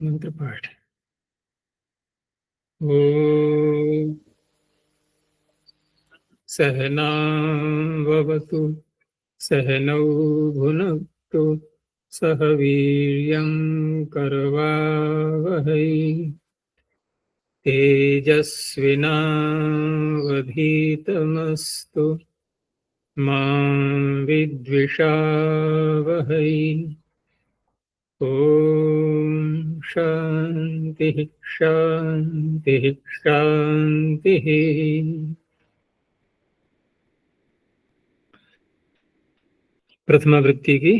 मंत्र पाठ। ओम सहनावतु सहनौ भुनक्तु सह वीर्यं करवावहै तेजस्विनावधीतमस्तु मा विद्विषावहै। ओम शांति शांति शांति। प्रथमा वृत्ति की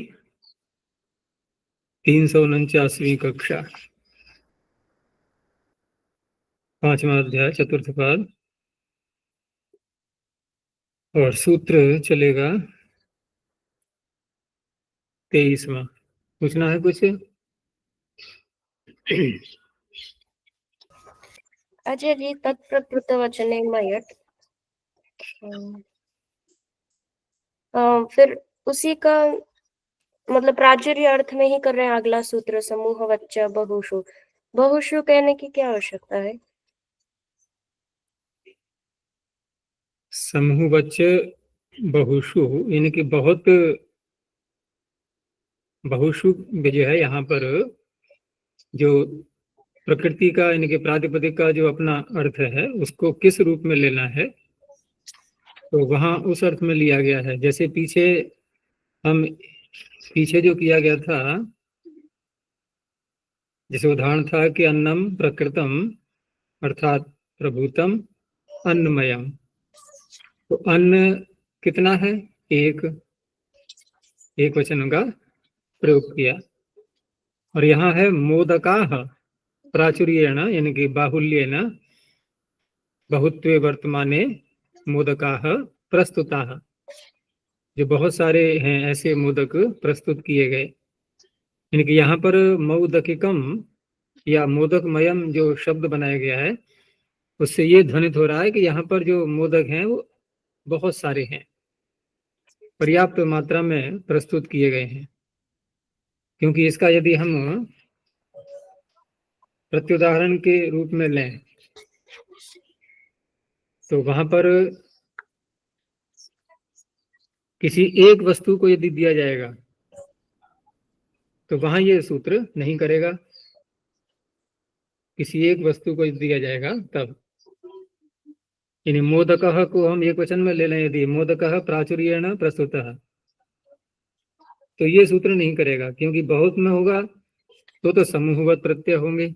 349वीं कक्षा, 5वां अध्याय, चतुर्थ पाद, और सूत्र चलेगा 23वां। पूछना है कुछ? अजय जी, तत्प्रकृत वचने मयट, फिर उसी का मतलब प्राचुर्य अर्थ में ही कर रहे हैं। अगला सूत्र समूह वच्च बहुषु, बहुषु कहने की क्या आवश्यकता है? समूह वच्च बहुषु यानी कि बहुत, बहुषु जो है यहाँ पर जो प्रकृति का यानी कि प्रातिपदिक का जो अपना अर्थ है उसको किस रूप में लेना है, तो वहां उस अर्थ में लिया गया है। जैसे पीछे जो किया गया था, जैसे उदाहरण था कि अन्नम प्रकृतम अर्थात प्रभूतम अन्नमयम, तो अन्न कितना है? एक वचन का प्रयोग किया। और यहाँ है मोदकाः प्राचुर्येण यानी कि बाहुल्येन बहुत्वे वर्तमाने मोदकाः प्रस्तुताः, जो बहुत सारे हैं ऐसे मोदक प्रस्तुत किए गए। यानी कि यहाँ पर मौदकिकम या मोदकमयम जो शब्द बनाया गया है उससे ये ध्वनित हो रहा है कि यहाँ पर जो मोदक हैं वो बहुत सारे हैं, पर्याप्त मात्रा में प्रस्तुत किए गए हैं। क्योंकि इसका यदि हम प्रत्युदाहरण के रूप में लें तो वहां पर किसी एक वस्तु को यदि दिया जाएगा तो वहां ये सूत्र नहीं करेगा। किसी एक वस्तु को दिया जाएगा तब, यानी मोदकः को हम एक वचन में ले लें, यदि मोदकः प्राचुर्येण प्रस्तुतः, तो ये सूत्र नहीं करेगा। क्योंकि बहुत में होगा तो समूहवत प्रत्यय होंगे,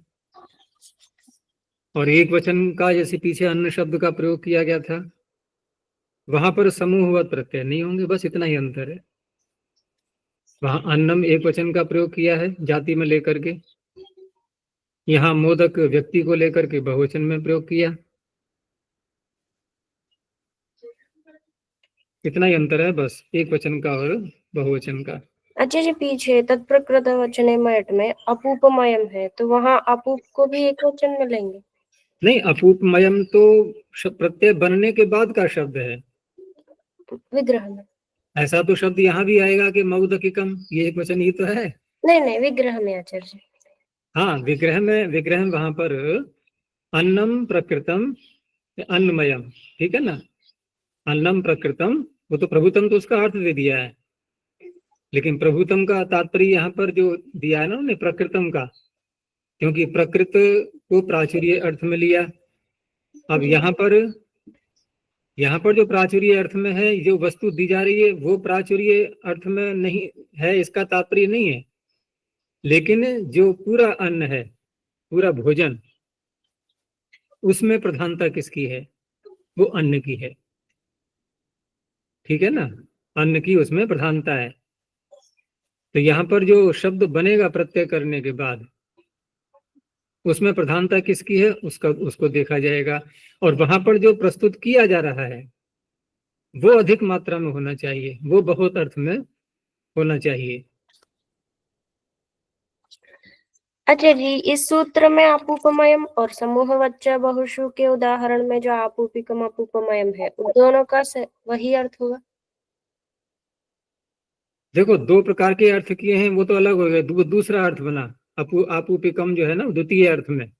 और एक वचन का जैसे पीछे अन्य शब्द का प्रयोग किया गया था वहां पर समूहवत प्रत्यय नहीं होंगे। बस इतना ही अंतर है। वहां अन्नम एक वचन का प्रयोग किया है जाति में लेकर के, यहाँ मोदक व्यक्ति को लेकर के बहुवचन में प्रयोग किया। इतना ही अंतर है बस, एक वचन का और बहुवचन का। अच्छा जी, पीछे तत्प्रकृत वचने मयट में अपूपमयम है, तो वहां अपूप को भी एक वचन में लेंगे? नहीं, अपूपमयम तो प्रत्यय बनने के बाद का शब्द है। विग्रह में ऐसा तो शब्द यहाँ भी आएगा कि मौदकिकम, ये एक वचन ही तो है। नहीं, विग्रह में आचार्य। हाँ, विग्रह वहां पर अन्नम प्रकृतम अन्नमयम, ठीक है ना। अन्नम प्रकृतम, वो तो प्रभुतम तो उसका अर्थ दे दिया है, लेकिन प्रभुतम का तात्पर्य यहाँ पर जो दिया है ना उन्हें प्रकृतम का, क्योंकि प्रकृत को प्राचुर्य अर्थ में लिया। अब यहाँ पर जो प्राचुर्य अर्थ में है, जो वस्तु दी जा रही है वो प्राचुर्य अर्थ में नहीं है, इसका तात्पर्य नहीं है। लेकिन जो पूरा अन्न है, पूरा भोजन, उसमें प्रधानता किसकी है? वो अन्न की है, ठीक है ना। अन्न की उसमें प्रधानता है। तो यहाँ पर जो शब्द बनेगा प्रत्यय करने के बाद, उसमें प्रधानता किसकी है उसको देखा जाएगा। और वहां पर जो प्रस्तुत किया जा रहा है वो अधिक मात्रा में होना चाहिए, वो बहुत अर्थ में होना चाहिए। अच्छा जी, इस सूत्र में अपूपमयम और समूह वच्चा बहुषु के उदाहरण में जो आपूपिकम अपूपमयम है, उन दोनों का वही अर्थ होगा? देखो, दो प्रकार के अर्थ किए हैं, वो तो अलग हो गए, दूसरा अर्थ बना। आपूपिकम जो है ना द्वितीय अर्थ में,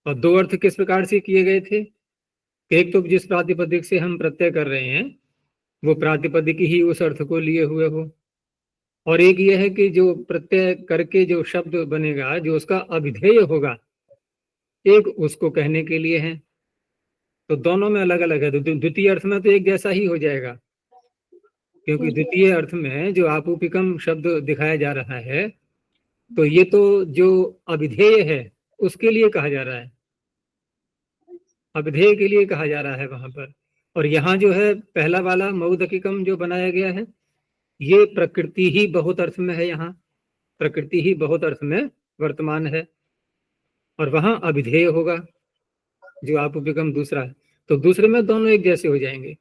और दो अर्थ किस प्रकार से किए गए थे? एक तो जिस प्रातिपदिक से हम प्रत्यय कर रहे हैं वो प्रातिपदिक ही उस अर्थ को लिए हुए हो, और एक यह है कि जो प्रत्यय करके जो शब्द बनेगा जो उसका अभिधेय होगा, एक उसको कहने के लिए है। तो दोनों में अलग अलग है। तो द्वितीय अर्थ में तो एक जैसा ही हो जाएगा, क्योंकि द्वितीय अर्थ में जो आपूपिकम शब्द दिखाया जा रहा है तो ये तो जो अभिधेय है उसके लिए कहा जा रहा है, अभिधेय के लिए कहा जा रहा है वहां पर। और यहाँ जो है पहला वाला मऊदकिकम जो बनाया गया है ये प्रकृति ही बहुत अर्थ में है, यहाँ प्रकृति ही बहुत अर्थ में वर्तमान है, और वहां अभिधेय होगा जो आपूपिकम दूसरा है। तो दूसरे में दोनों एक जैसे हो जाएंगे।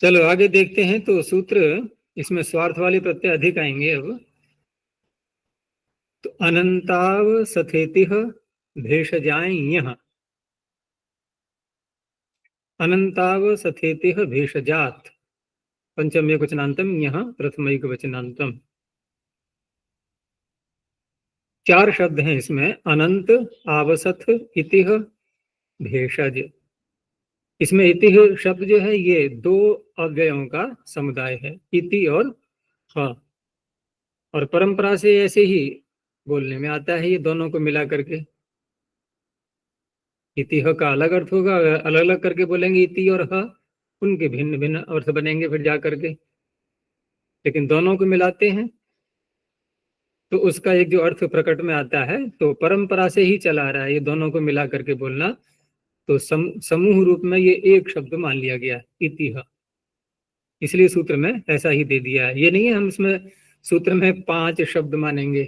चलो आगे देखते हैं। तो सूत्र इसमें स्वार्थ वाले प्रत्यय अधिक आएंगे अब। तो अनंताव सथेतिह भेषजाएं यह, अनंताव सथेतिह भेषजात पंचम एकवचनांतम यह प्रथम एकवचनांतम। चार शब्द हैं इसमें, अनंत, आवसथ, इतिह, भेषज। इसमें इतिह शब्द जो है ये दो अव्ययों का समुदाय है, इति और ह, और परंपरा से ऐसे ही बोलने में आता है ये दोनों को मिला करके। इतिह का अलग अर्थ होगा, अलग अलग करके बोलेंगे इति और ह, उनके भिन्न भिन्न अर्थ बनेंगे फिर जा करके, लेकिन दोनों को मिलाते हैं तो उसका एक जो अर्थ प्रकट में आता है। तो परंपरा से ही चला आ रहा है ये दोनों को मिला करके बोलना, तो समूह रूप में ये एक शब्द मान लिया गया इतिह, इसलिए सूत्र में ऐसा ही दे दिया है। ये नहीं है हम इसमें सूत्र में 5 शब्द मानेंगे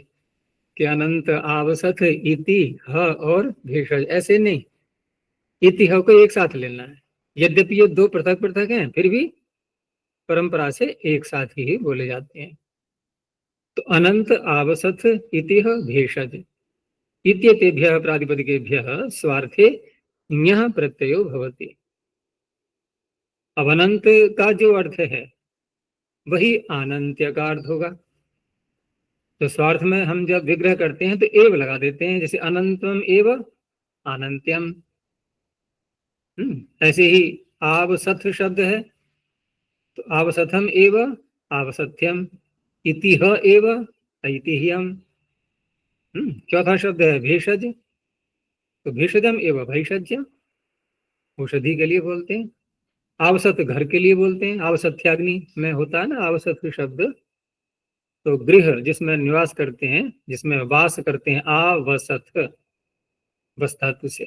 कि अनंत, आवसथ, इति, ह और भेषज, ऐसे नहीं, इति ह को एक साथ लेना है। यद्यपि ये दो पृथक पृथक हैं फिर भी परंपरा से एक साथ ही बोले जाते हैं। तो अनंत, आवसथ, इतिह, भेषज इत्येतेभ्यः प्रातिपदिकेभ्यः स्वार्थे ञः प्रत्ययो भवति। अब अनंत का जो अर्थ है वही आनंत्य का अर्थ होगा। तो स्वार्थ में हम जब विग्रह करते हैं तो एव लगा देते हैं, जैसे अनंतम एव अनंत्यम। ऐसे ही आवसथ शब्द है तो आवसथम एव आवसथ्यम, इतिह एव ऐतिह्यम। चौथा शब्द है भेषज, तो भेषजम एव भैषज्यम, औषधि के लिए बोलते हैं। आवसत घर के लिए बोलते हैं, आवसथ्याग्नि में होता है ना आवसथ शब्द। तो गृह जिसमें निवास करते हैं, जिसमें वास करते हैं, आवसथ बस धातु से।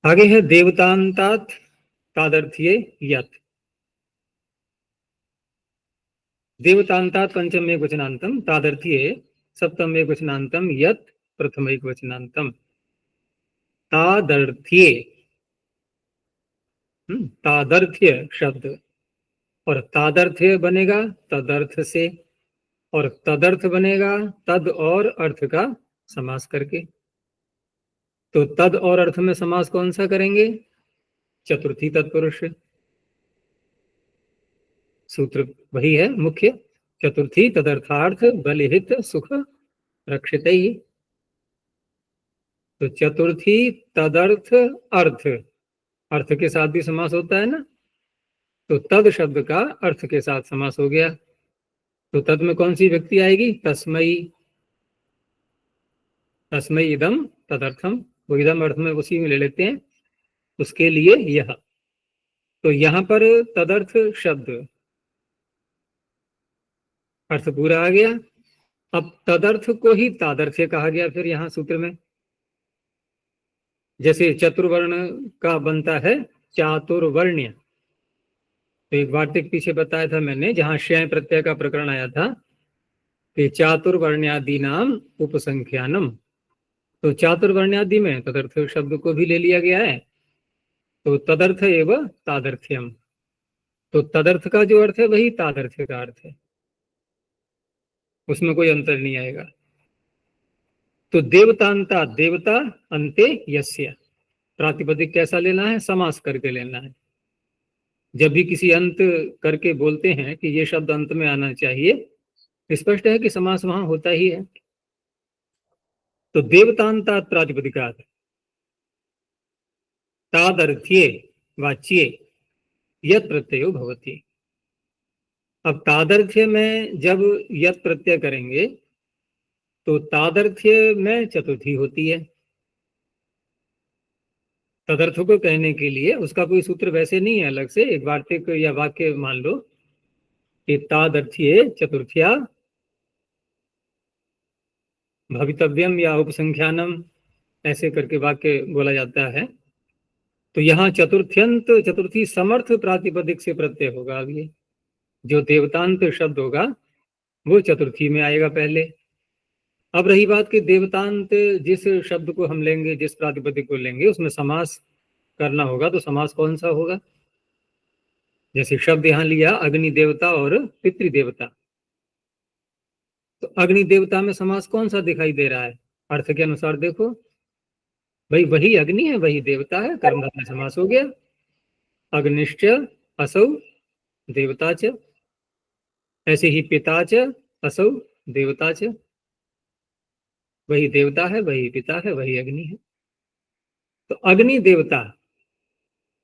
आगे है देवतांतात तादर्थ्ये यत्, देवतांतात पंचम एकवचनांतम तादर्थ्ये सप्तम एकवचनांतम यत् प्रथम एकवचनांतम। तादर्थ्ये, तादर्थ्य शब्द, और तादर्थ्य बनेगा तदर्थ से, और तदर्थ बनेगा तद और अर्थ का समास करके। तो तद और अर्थ में समास कौन सा करेंगे? चतुर्थी तत्पुरुष। सूत्र वही है मुख्य, चतुर्थी तदर्थार्थ बलिहित सुख रक्षित ही। तो चतुर्थी तदर्थ अर्थ, अर्थ के साथ भी समास होता है ना, तो तद शब्द का अर्थ के साथ समास हो गया। तो तद में कौन सी व्यक्ति आएगी? तस्मयी, तस्मयी इदम तदर्थम, वो इदम अर्थ में उसी में ले लेते हैं, उसके लिए यह। तो यहां पर तदर्थ शब्द अर्थ पूरा आ गया। अब तदर्थ को ही तादर्थ्य कहा गया फिर यहाँ सूत्र में। जैसे चतुर्वर्ण का बनता है चातुर्वर्ण्य, तो एक वार्तिक पीछे बताया था मैंने जहां शय प्रत्यय का प्रकरण आया था कि चातुर्वर्ण्यादि नाम उपसंख्यानम, तो चातुर्वर्ण्यादि में तदर्थ शब्द को भी ले लिया गया है। तो तदर्थ एवं तादर्थ्यम, तो तदर्थ का जो अर्थ है वही तादर्थ्य का अर्थ है, उसमें कोई अंतर नहीं आएगा। तो देवतांता, देवता अंते यस्य, प्रातिपदिक कैसा लेना है? समास करके लेना है। जब भी किसी अंत करके बोलते हैं कि ये शब्द अंत में आना चाहिए, स्पष्ट है कि समास वहां होता ही है। तो देवतांतात प्रातिपदिकात तादर्थ्ये वाच्ये यत् प्रत्ययो भवति। अब तादर्थ्य में जब यत् प्रत्यय करेंगे तो तादर्थ्य में चतुर्थी होती है। तदर्थ को कहने के लिए उसका कोई सूत्र वैसे नहीं है अलग से, एक वार्तिक या वाक्य मान लो कि तादर्थ्ये चतुर्थ्या भवितव्यम या उपसंख्यानम, ऐसे करके वाक्य बोला जाता है। तो यहाँ चतुर्थ्यंत चतुर्थी समर्थ प्रातिपदिक से प्रत्यय होगा। अब ये जो देवतांत शब्द होगा वो चतुर्थी में आएगा पहले। अब रही बात कि देवतांत जिस शब्द को हम लेंगे, जिस प्रातिपदिक को लेंगे, उसमें समास करना होगा। तो समास कौन सा होगा? जैसे शब्द यहाँ लिया अग्नि देवता और पितृदेवता, तो अग्नि देवता में समास कौन सा दिखाई दे रहा है? अर्थ के अनुसार देखो भाई, वही अग्नि है, वही देवता है, कर्मधारय में समास हो गया। अग्निश्च असौ देवता च, ऐसे ही पिता च असौ देवता च, वही देवता है, वही पिता है, वही अग्नि है। तो अग्नि देवता।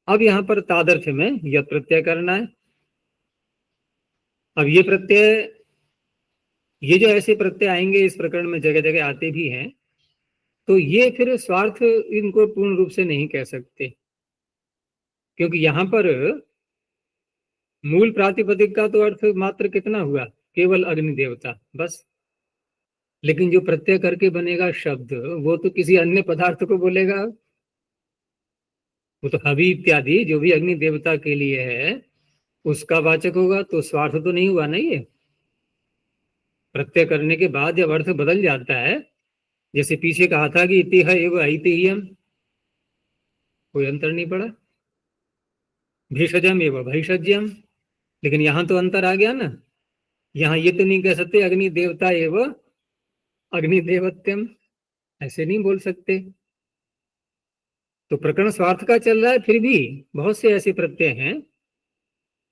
अब यहां पर तादर्थ में यत् प्रत्यय करना है। अब ये प्रत्यय, ये जो ऐसे प्रत्यय आएंगे इस प्रकरण में जगह जगह आते भी हैं, तो ये फिर स्वार्थ इनको पूर्ण रूप से नहीं कह सकते, क्योंकि यहां पर मूल प्रातिपदिक का तो अर्थ मात्र कितना हुआ? केवल अग्नि देवता, बस। लेकिन जो प्रत्यय करके बनेगा शब्द, वो तो किसी अन्य पदार्थ को बोलेगा। वो तो हवि इत्यादि जो भी अग्नि देवता के लिए है उसका वाचक होगा, तो स्वार्थ तो नहीं हुआ ना। ये प्रत्यय करने के बाद जब अर्थ बदल जाता है, जैसे पीछे कहा था कि इति है एवं ऐतिह्यम, कोई अंतर नहीं पड़ा। भेषजम एवं भैषज्यम, लेकिन यहां तो अंतर आ गया ना। यहाँ ये तो नहीं कह सकते अग्नि देवता एवं अग्नि देवत्यम, ऐसे नहीं बोल सकते। तो प्रकरण स्वार्थ का चल रहा है, फिर भी बहुत से ऐसे प्रत्यय हैं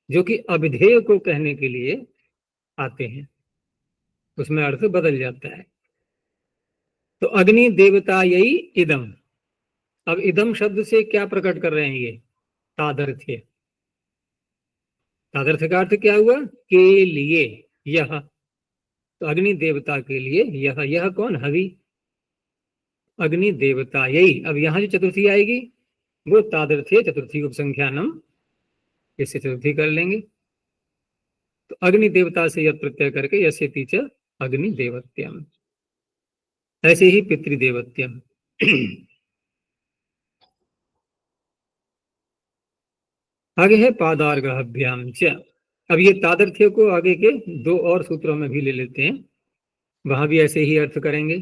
जो कि अविधेय को कहने के लिए आते हैं, उसमें अर्थ बदल जाता है। तो अग्नि देवता यही इदम। अब इदम शब्द से क्या प्रकट कर रहे हैं? ये तादर्थ्य। तादर्थ्य का अर्थ क्या हुआ? के लिए, यह। तो अग्नि देवता के लिए यह कौन? हवि। अग्नि देवता यही। अब यहां जो चतुर्थी आएगी वो तादर्थ्य चतुर्थी उपसंख्यानम, इससे चतुर्थी कर लेंगे। तो अग्नि देवता से यद प्रत्यय करके यस्य तीच अग्नि देवत्यम, ऐसे ही पितृदेवत्यम। आगे है पादार्घभ्याम च। अब ये तादर्थ्य को आगे के दो और सूत्रों में भी ले लेते हैं, वहां भी ऐसे ही अर्थ करेंगे,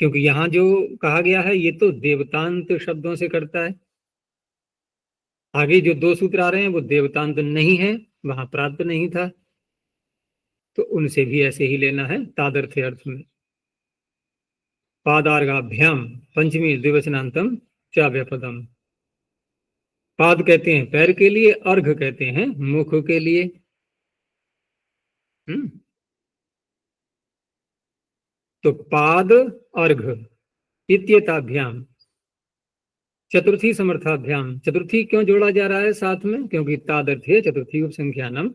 क्योंकि यहां जो कहा गया है ये तो देवतांत शब्दों से करता है। आगे जो दो सूत्र आ रहे हैं वो देवतांत नहीं है, वहां प्राप्त नहीं था, तो उनसे भी ऐसे ही लेना है तादर्थ्य अर्थ में। पादार्घाभ्याम पंचमी द्विवचनांतम च व्यपदम। पाद कहते हैं पैर के लिए, अर्घ कहते हैं मुख के लिए। तो पाद अर्घ इत्येताभ्याम चतुर्थी समर्थाभ्याम। चतुर्थी क्यों जोड़ा जा रहा है साथ में? क्योंकि तादर्थ्य चतुर्थी उपसंख्यानम,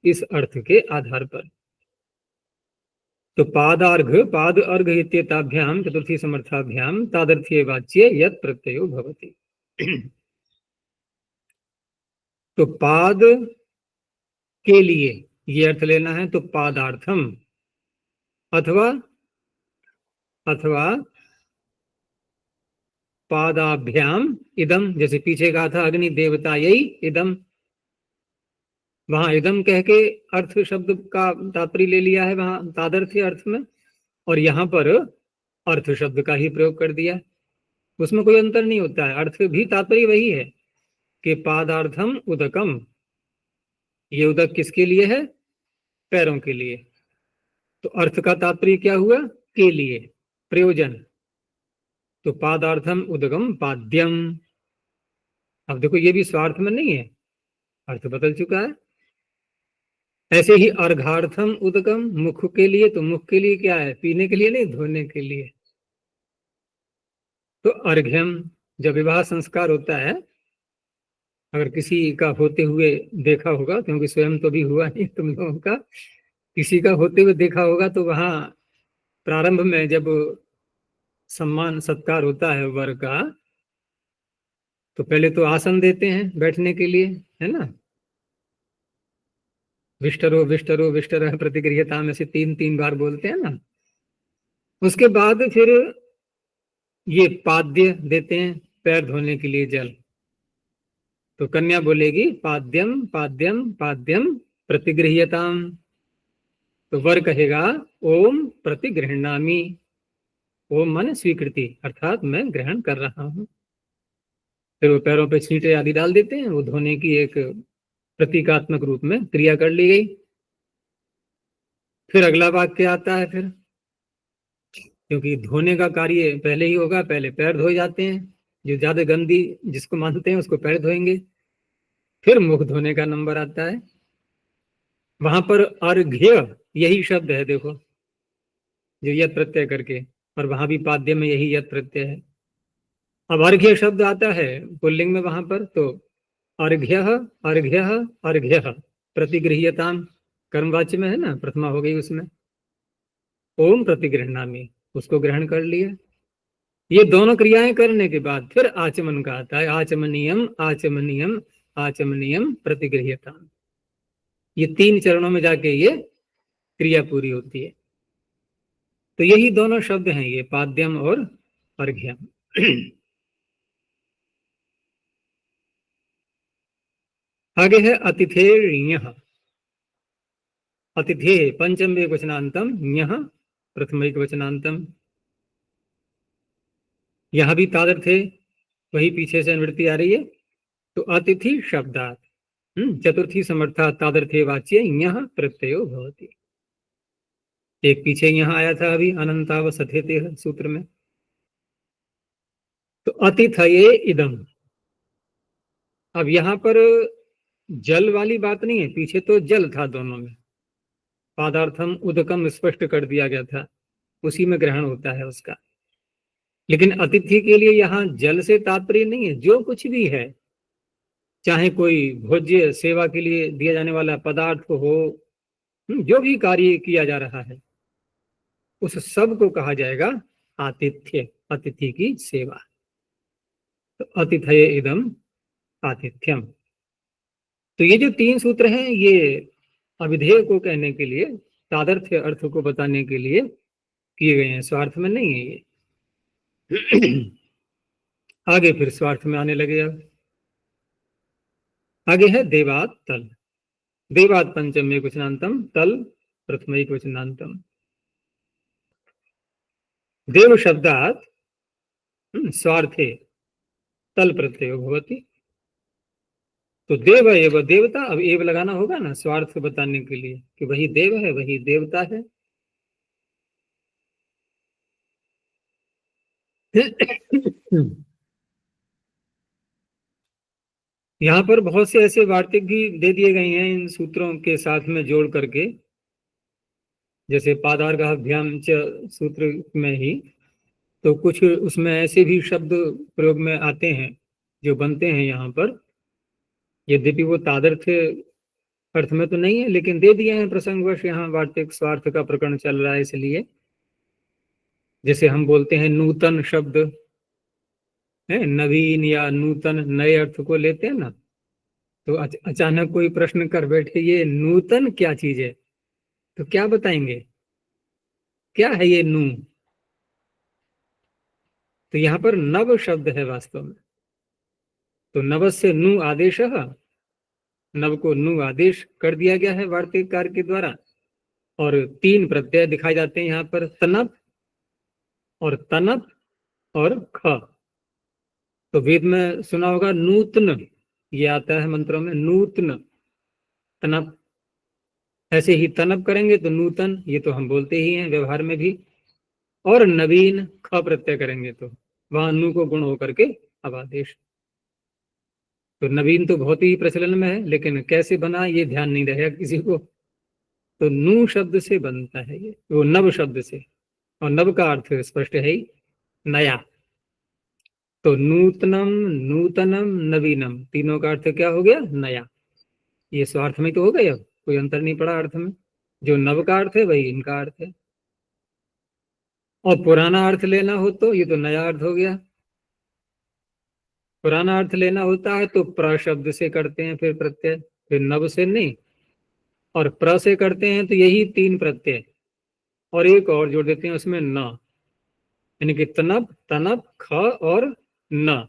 इस अर्थ के आधार पर। तो पादार्घ पाद अर्घ इत्येताभ्याम चतुर्थी समर्थाभ्याम तादर्थ्ये वाच्ये यत् प्रत्ययो भवति। तो पाद के लिए ये अर्थ लेना है, तो पादार्थम अथवा पादाभ्याम इदम। जैसे पीछे कहा था अग्नि देवता यही इदम, वहां इदम कह के अर्थ शब्द का तात्पर्य ले लिया है वहां तादर्थ्य अर्थ में, और यहाँ पर अर्थ शब्द का ही प्रयोग कर दिया। उसमें कोई अंतर नहीं होता है, अर्थ भी तात्पर्य वही है कि पादार्थम उदकम। ये उदक किसके लिए है? पैरों के लिए। तो अर्थ का तात्पर्य क्या हुआ? के लिए, प्रयोजन। तो पादार्थम उदगम पाद्यम। अब देखो ये भी स्वार्थ में नहीं है, अर्थ बदल चुका है। ऐसे ही अर्घार्थम उदगम, मुख के लिए, तो मुख के लिए क्या है? पीने के लिए नहीं, धोने के लिए। तो अर्घ्यम, जब विवाह संस्कार होता है, अगर किसी का होते हुए देखा होगा, क्योंकि स्वयं तो भी हुआ नहीं तुम लोगों का, किसी का होते हुए देखा होगा, तो वहां प्रारंभ में जब सम्मान सत्कार होता है वर का, तो पहले तो आसन देते हैं बैठने के लिए, है ना। विष्टरो विष्टरो विष्टर प्रतिगृहता में से 3 बार बोलते हैं ना। उसके बाद फिर ये पाद्य देते हैं, पैर धोने के लिए जल। तो कन्या बोलेगी पाद्यम पाद्यम पाद्यम प्रतिगृह्यताम। तो वर कहेगा ओम प्रतिगृह्णामि। ओम मन स्वीकृति, अर्थात मैं ग्रहण कर रहा हूं। फिर वो पैरों पे छींटे आदि डाल देते हैं, वो धोने की एक प्रतीकात्मक रूप में क्रिया कर ली गई। फिर अगला वाक्य आता है, फिर क्योंकि धोने का कार्य पहले ही होगा, पहले पैर धोए जाते हैं। जो ज्यादा गंदी जिसको मानते हैं उसको पैर धोएंगे। फिर मुख धोने का नंबर आता है। वहां पर अर्घ्य यही शब्द है, देखो, जो यत प्रत्यय करके, और वहां भी पाद्य में यही यत प्रत्यय है। अब अर्घ्य शब्द आता है पुल्लिंग में वहां पर, तो अर्घ्य अर्घ्य अर्घ्य प्रतिगृह्यताम, कर्मवाच्य में है ना, प्रथमा हो गई उसमें। ओम प्रतिगृह्णामि, उसको ग्रहण कर लिया। ये दोनों क्रियाएं करने के बाद फिर आचमन का आता है। आचमनीयम आचमनीयम आचमनीयम प्रतिगृह्यताम। ये 3 चरणों में जाके ये क्रिया पूरी होती है। तो यही दोनों शब्द हैं, ये पाद्यम और अर्घ्यम। आगे है अतिथेर्यः। अतिथे पंचम एकवचनांतम, न्यः प्रथम एकवचनांतम। यहां भी तादर्थे वही पीछे से अनुवृत्ति आ रही है। तो अतिथि शब्दात चतुर्थी समर्था तादर्थे वाच्य यह प्रत्ययो भवति। एक पीछे यहां आया था अभी अनंतावसथेते सूत्र में। तो अतिथये इदम, अब यहां पर जल वाली बात नहीं है, पीछे तो जल था दोनों में। पादार्थम उदकम स्पष्ट कर दिया गया था, उसी में ग्रहण होता है उसका। लेकिन अतिथि के लिए यहां जल से तात्पर्य नहीं है, जो कुछ भी है, चाहे कोई भोज्य सेवा के लिए दिया जाने वाला पदार्थ हो, जो भी कार्य किया जा रहा है, उस सब को कहा जाएगा आतिथ्य, अतिथि की सेवा। तो अतिथये इदम आतिथ्यम। तो ये जो 3 सूत्र हैं, ये अविधेय को कहने के लिए, तादर्थ्य अर्थ को बताने के लिए किए गए हैं, स्वार्थ में नहीं है ये। आगे फिर स्वार्थ में आने लगे। अब आगे है देवात तल। देवात पंचम एकवचनांतम, तल प्रथम एकवचनांतम। देव शब्दात स्वार्थे तल प्रत्ययो भवति। तो देव एव देवता, अब एव लगाना होगा ना स्वार्थ बताने के लिए कि वही देव है, वही देवता है। यहाँ पर बहुत से ऐसे वार्तिक भी दे दिए गए हैं इन सूत्रों के साथ में जोड़ करके, जैसे पादार्घाभ्याम च सूत्र में ही, तो कुछ उसमें ऐसे भी शब्द प्रयोग में आते हैं जो बनते हैं यहाँ पर। यद्यपि वो तादर्थ अर्थ में तो नहीं है, लेकिन दे दिए हैं प्रसंगवश, यहाँ वार्तिक स्वार्थ का प्रकरण चल रहा है इसलिए। जैसे हम बोलते हैं नूतन शब्द है, नवीन या नूतन नए अर्थ को लेते हैं ना। तो अचानक कोई प्रश्न कर बैठे ये नूतन क्या चीज है, तो क्या बताएंगे, क्या है ये नू। तो यहाँ पर नव शब्द है वास्तव में। तो नव से नु आदेश, नव को नु आदेश कर दिया गया है वार्तिककार के द्वारा। और 3 प्रत्यय दिखाए जाते हैं यहाँ पर, तनप और तनप और ख। तो वेद में सुना होगा नूतन, ये आता है मंत्रों में, नूतन तनप। ऐसे ही तनप करेंगे तो नूतन, ये तो हम बोलते ही हैं व्यवहार में भी। और नवीन ख प्रत्यय करेंगे तो वहां नु को गुण होकर के अब आदेश। तो नवीन तो बहुत ही प्रचलन में है, लेकिन कैसे बना ये ध्यान नहीं रहेगा किसी को। तो नु शब्द से बनता है ये, वो नव शब्द से, और नव का अर्थ स्पष्ट है ही, नया। तो नूतनम, नूतनम, नवीनम, तीनों का अर्थ क्या हो गया? नया। ये स्वार्थ में तो हो गया, कोई अंतर नहीं पड़ा अर्थ में। जो नव का अर्थ है वही इनका अर्थ है। और पुराना अर्थ लेना हो तो ये तो नया अर्थ हो गया। पुराना अर्थ लेना होता है तो प्र शब्द से करते हैं फिर प्रत्यय, फिर नव से नहीं, और प्र से करते हैं तो यही तीन प्रत्यय, और एक और जोड़ देते हैं उसमें न, यानी कि तनब, तनब, ख और न।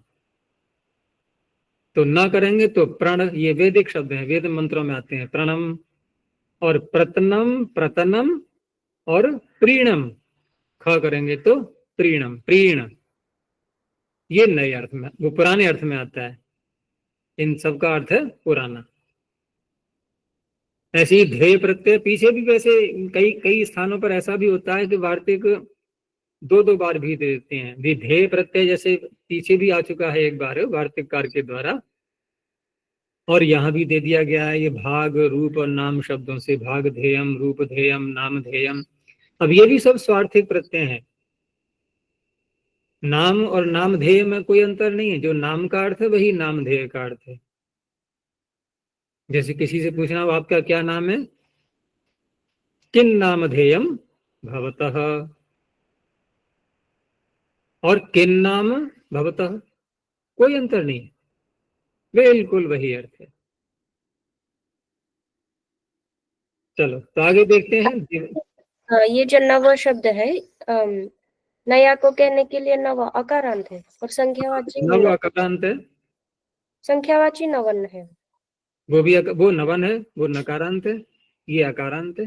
तो न करेंगे तो प्रण, ये वैदिक शब्द हैं, वेद मंत्रों में आते हैं, प्रणम और प्रतनम, प्रतनम और प्रीणम। ख करेंगे तो प्रीणम, प्रीण। ये नए अर्थ में, वो पुराने अर्थ में आता है। इन सब का अर्थ है पुराना। ऐसे ही ध्येय प्रत्यय पीछे भी वैसे कई कई स्थानों पर ऐसा भी होता है कि वार्तिक दो दो बार भी दे देते हैं। विधेय प्रत्यय जैसे पीछे भी आ चुका है एक बार वार्तिककार के द्वारा, और यहाँ भी दे दिया गया है ये भाग, रूप और नाम शब्दों से, भाग ध्येयम, रूप ध्येयम, नाम ध्येयम। अब ये भी सब स्वार्थिक प्रत्यय हैं। नाम और नाम ध्येय में कोई अंतर नहीं है, जो नाम का अर्थ है वही नाम ध्येय का अर्थ है। जैसे किसी से पूछना हो आपका क्या नाम है, किन नाम ध्येयम भवतः, और किन नाम भवतः, कोई अंतर नहीं है, बिल्कुल वही अर्थ है। चलो तो आगे देखते हैं। हाँ, ये जो नव शब्द है, नया को कहने के लिए नव अकारांत है और संख्यावाची नव अकारांत है, संख्यावाची नवन है। वो भी वो नवन है, वो नकारांत है, ये अकारांत है।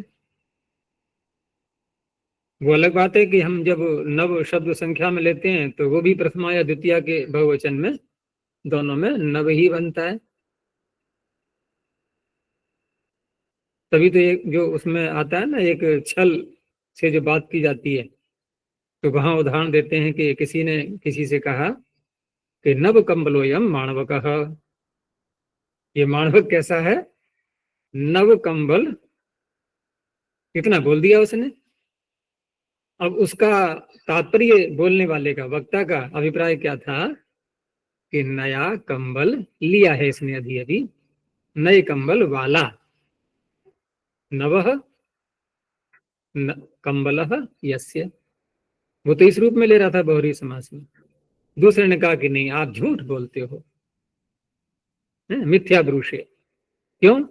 वो अलग बात है कि हम जब नव शब्द संख्या में लेते हैं तो वो भी प्रथमा या द्वितीय के बहुवचन में, दोनों में नव ही बनता है। तभी तो एक जो उसमें आता है ना, एक छल से जो बात की जाती है, तो वहां उदाहरण देते हैं कि किसी ने किसी से कहा कि नव कंबलोयम माणवकः, ये माणवक कैसा है, नव कंबल, इतना बोल दिया उसने। अब उसका तात्पर्य बोलने वाले का, वक्ता का अभिप्राय क्या था कि नया कंबल लिया है इसने अभी अभी, नए कंबल वाला, नवः कंबलः यस्य, वो तो इस रूप में ले रहा था बहुरी समास में। दूसरे ने कहा कि नहीं, आप झूठ बोलते हो, मिथ्या ब्रूषे। क्यों?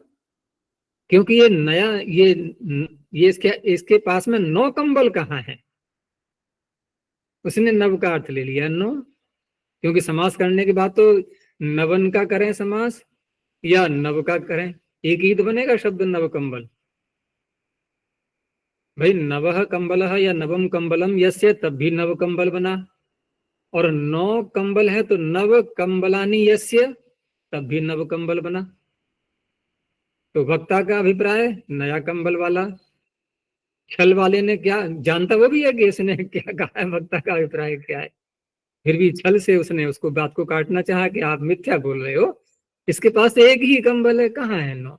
क्योंकि ये नया, ये इसके पास में नौ कंबल कहाँ है। उसने नव का अर्थ ले लिया नो, क्योंकि समास करने के बाद तो नवन का करें समास या नव का करें, एक ही तो बनेगा शब्द नव कंबल। भाई नवः कंबलः या नवम कंबलम यस्य, तब भी नव कंबल बना, और नौ कंबल है तो नव कंबलानी यस्य, तब भी नव कंबल बना। तो वक्ता का अभिप्राय नया कंबल वाला, छल वाले ने क्या जानता वो भी है कि इसने क्या कहा है, वक्ता का अभिप्राय क्या है, फिर भी छल से उसने उसको बात को काटना चाहा कि आप मिथ्या बोल रहे हो, इसके पास तो एक ही कंबल है, कहाँ है नौ।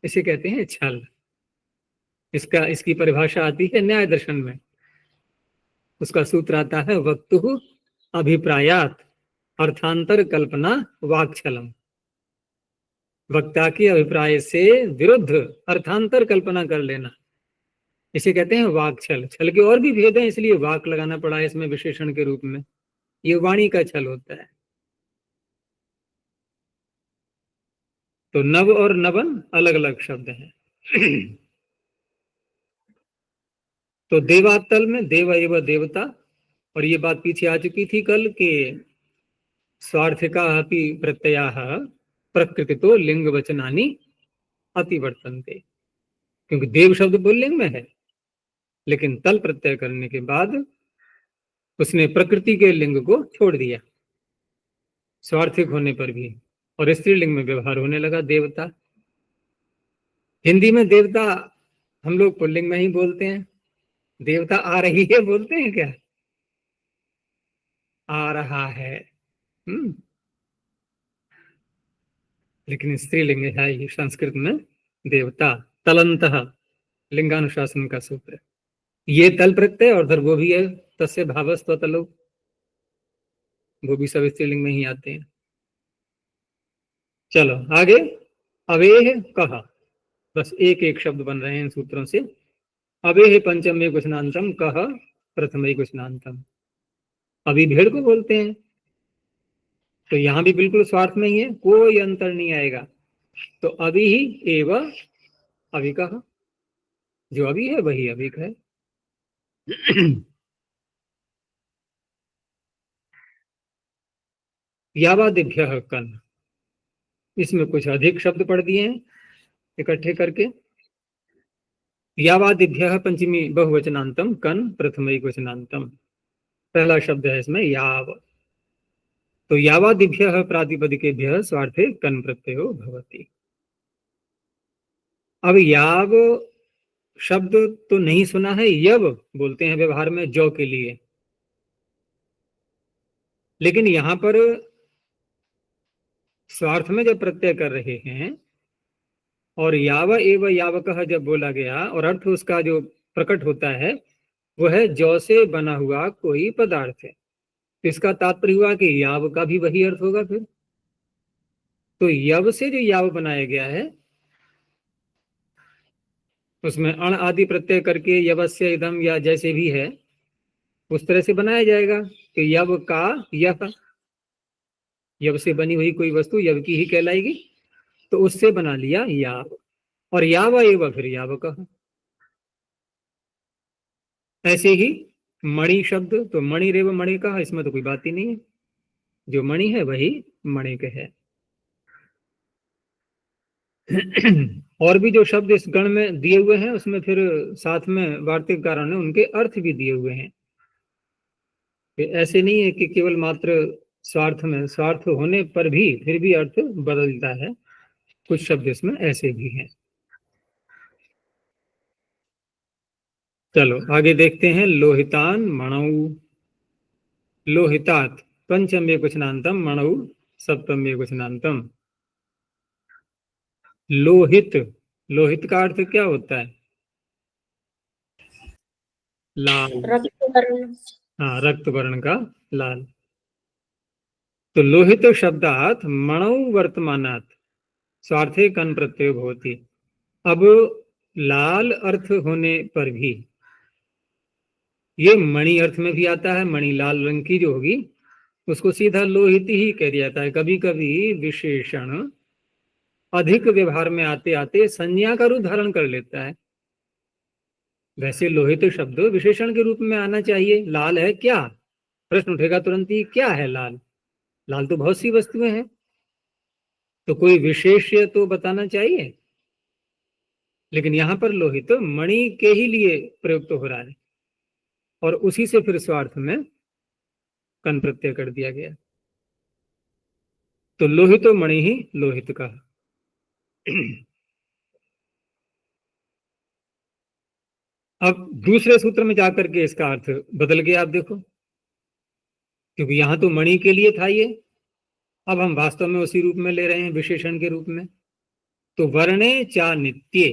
इसे कहते हैं छल। इसकी परिभाषा आती है न्याय दर्शन में, उसका सूत्र आता है वक्तुः अभिप्रायात अर्थांतर कल्पना वाक्छलम। वक्ता के अभिप्राय से विरुद्ध अर्थांतर कल्पना कर लेना, इसे कहते हैं वाक छल। छल के और भी भेद हैं, इसलिए वाक लगाना पड़ा है इसमें विशेषण के रूप में। ये वाणी का छल होता है। तो नव और नवन अलग अलग शब्द हैं। तो देवातल में देव एवं देवता, और ये बात पीछे आ चुकी थी कल के स्वार्थिका अपि प्रत्ययाः प्रकृतितो लिंग वचनानि अतिवर्तन्ते, क्योंकि देव शब्द पुल्लिंग में है, लेकिन तल प्रत्यय करने के बाद उसने प्रकृति के लिंग को छोड़ दिया स्वार्थिक होने पर भी, और स्त्रीलिंग में व्यवहार होने लगा देवता। हिंदी में देवता हम लोग पुल्लिंग में ही बोलते हैं, देवता आ रही है बोलते हैं क्या? आ रहा है। लेकिन स्त्रीलिंग है ये संस्कृत में देवता। तलंतः लिंगानुशासन का सूत्र। ये तल प्रत्यय और उधर वो भी है, तस्य भावस्व तलो, वो भी सब स्त्रीलिंग में ही आते हैं। चलो आगे, अवेह कहा, बस एक एक शब्द बन रहे हैं इन सूत्रों से। अवेह पंचमे क्वचनांतम कह प्रथमे क्वचनांतम। अभी भेड़ को बोलते हैं, तो यहां भी बिल्कुल स्वार्थ में ही है, कोई अंतर नहीं आएगा। तो अभी ही एव अभी कहा, जो अभी है वही अभी है। यावादिभ्य कन, इसमें कुछ अधिक शब्द पढ़ दिए हैं इकट्ठे करके। यावादिभ्य पंचमी बहुवचनांतम कन प्रथमैक वचनांतम। पहला शब्द है इसमें याव। तो यावादिभ्य प्रातिपदिकेभ्यः स्वार्थे कन प्रत्ययो भवति। अब याव शब्द तो नहीं सुना है, यव बोलते हैं व्यवहार में जो के लिए, लेकिन यहां पर स्वार्थ में जब प्रत्यय कर रहे हैं और याव एव यावकः जब बोला गया और अर्थ उसका जो प्रकट होता है वो है जौ से बना हुआ कोई पदार्थ है, तो इसका तात्पर्य हुआ कि याव का भी वही अर्थ होगा फिर। तो यव से जो याव बनाया गया है उसमें अण आदि प्रत्यय करके यवस्य इदम या जैसे भी है उस तरह से बनाया जाएगा कि यव का यह, यव से बनी हुई कोई वस्तु यव की ही कहलाएगी, तो उससे बना लिया याव। और याव एव फिर याव कहा। ऐसे ही मणि शब्द, तो मणि रेव मणि का, इसमें तो कोई बात ही नहीं है, जो मणि है वही मणिक है। और भी जो शब्द इस गण में दिए हुए हैं उसमें फिर साथ में वार्तिककारों ने उनके अर्थ भी दिए हुए हैं। ऐसे नहीं है कि केवल मात्र स्वार्थ में, स्वार्थ होने पर भी फिर भी अर्थ बदलता है, कुछ शब्द इसमें ऐसे भी हैं। चलो आगे देखते हैं। लोहितान मणौ, लोहितात पंचमे क्वचनांतम, मणौ सप्तमे क्वचनांतम। लोहित, लोहित का अर्थ क्या होता है? लाल। रक्त वर्ण। हाँ, रक्त वर्ण का लाल। तो लोहित शब्दात मणौ वर्तमानात स्वार्थे कन प्रत्यय होती। अब लाल अर्थ होने पर भी ये मणि अर्थ में भी आता है, मणि लाल रंग की जो होगी उसको सीधा लोहित ही कह दिया जाता है। कभी कभी विशेषण अधिक व्यवहार में आते आते संज्ञा का रूप धारण कर लेता है। वैसे लोहित शब्द विशेषण के रूप में आना चाहिए। लाल है क्या, प्रश्न उठेगा तुरंत ही, क्या है लाल? लाल तो बहुत सी वस्तुएं हैं, तो कोई विशेष तो बताना चाहिए। लेकिन यहां पर लोहित मणि के ही लिए प्रयुक्त हो रहा है और उसी से फिर स्वार्थ में कन प्रत्यय कर दिया गया। तो लोहित मणि ही लोहित का। अब दूसरे सूत्र में जाकर के इसका अर्थ बदल गया। आप देखो, क्योंकि यहां तो मणि के लिए था ये, अब हम वास्तव में उसी रूप में ले रहे हैं, विशेषण के रूप में। तो वर्णे चा नित्ये,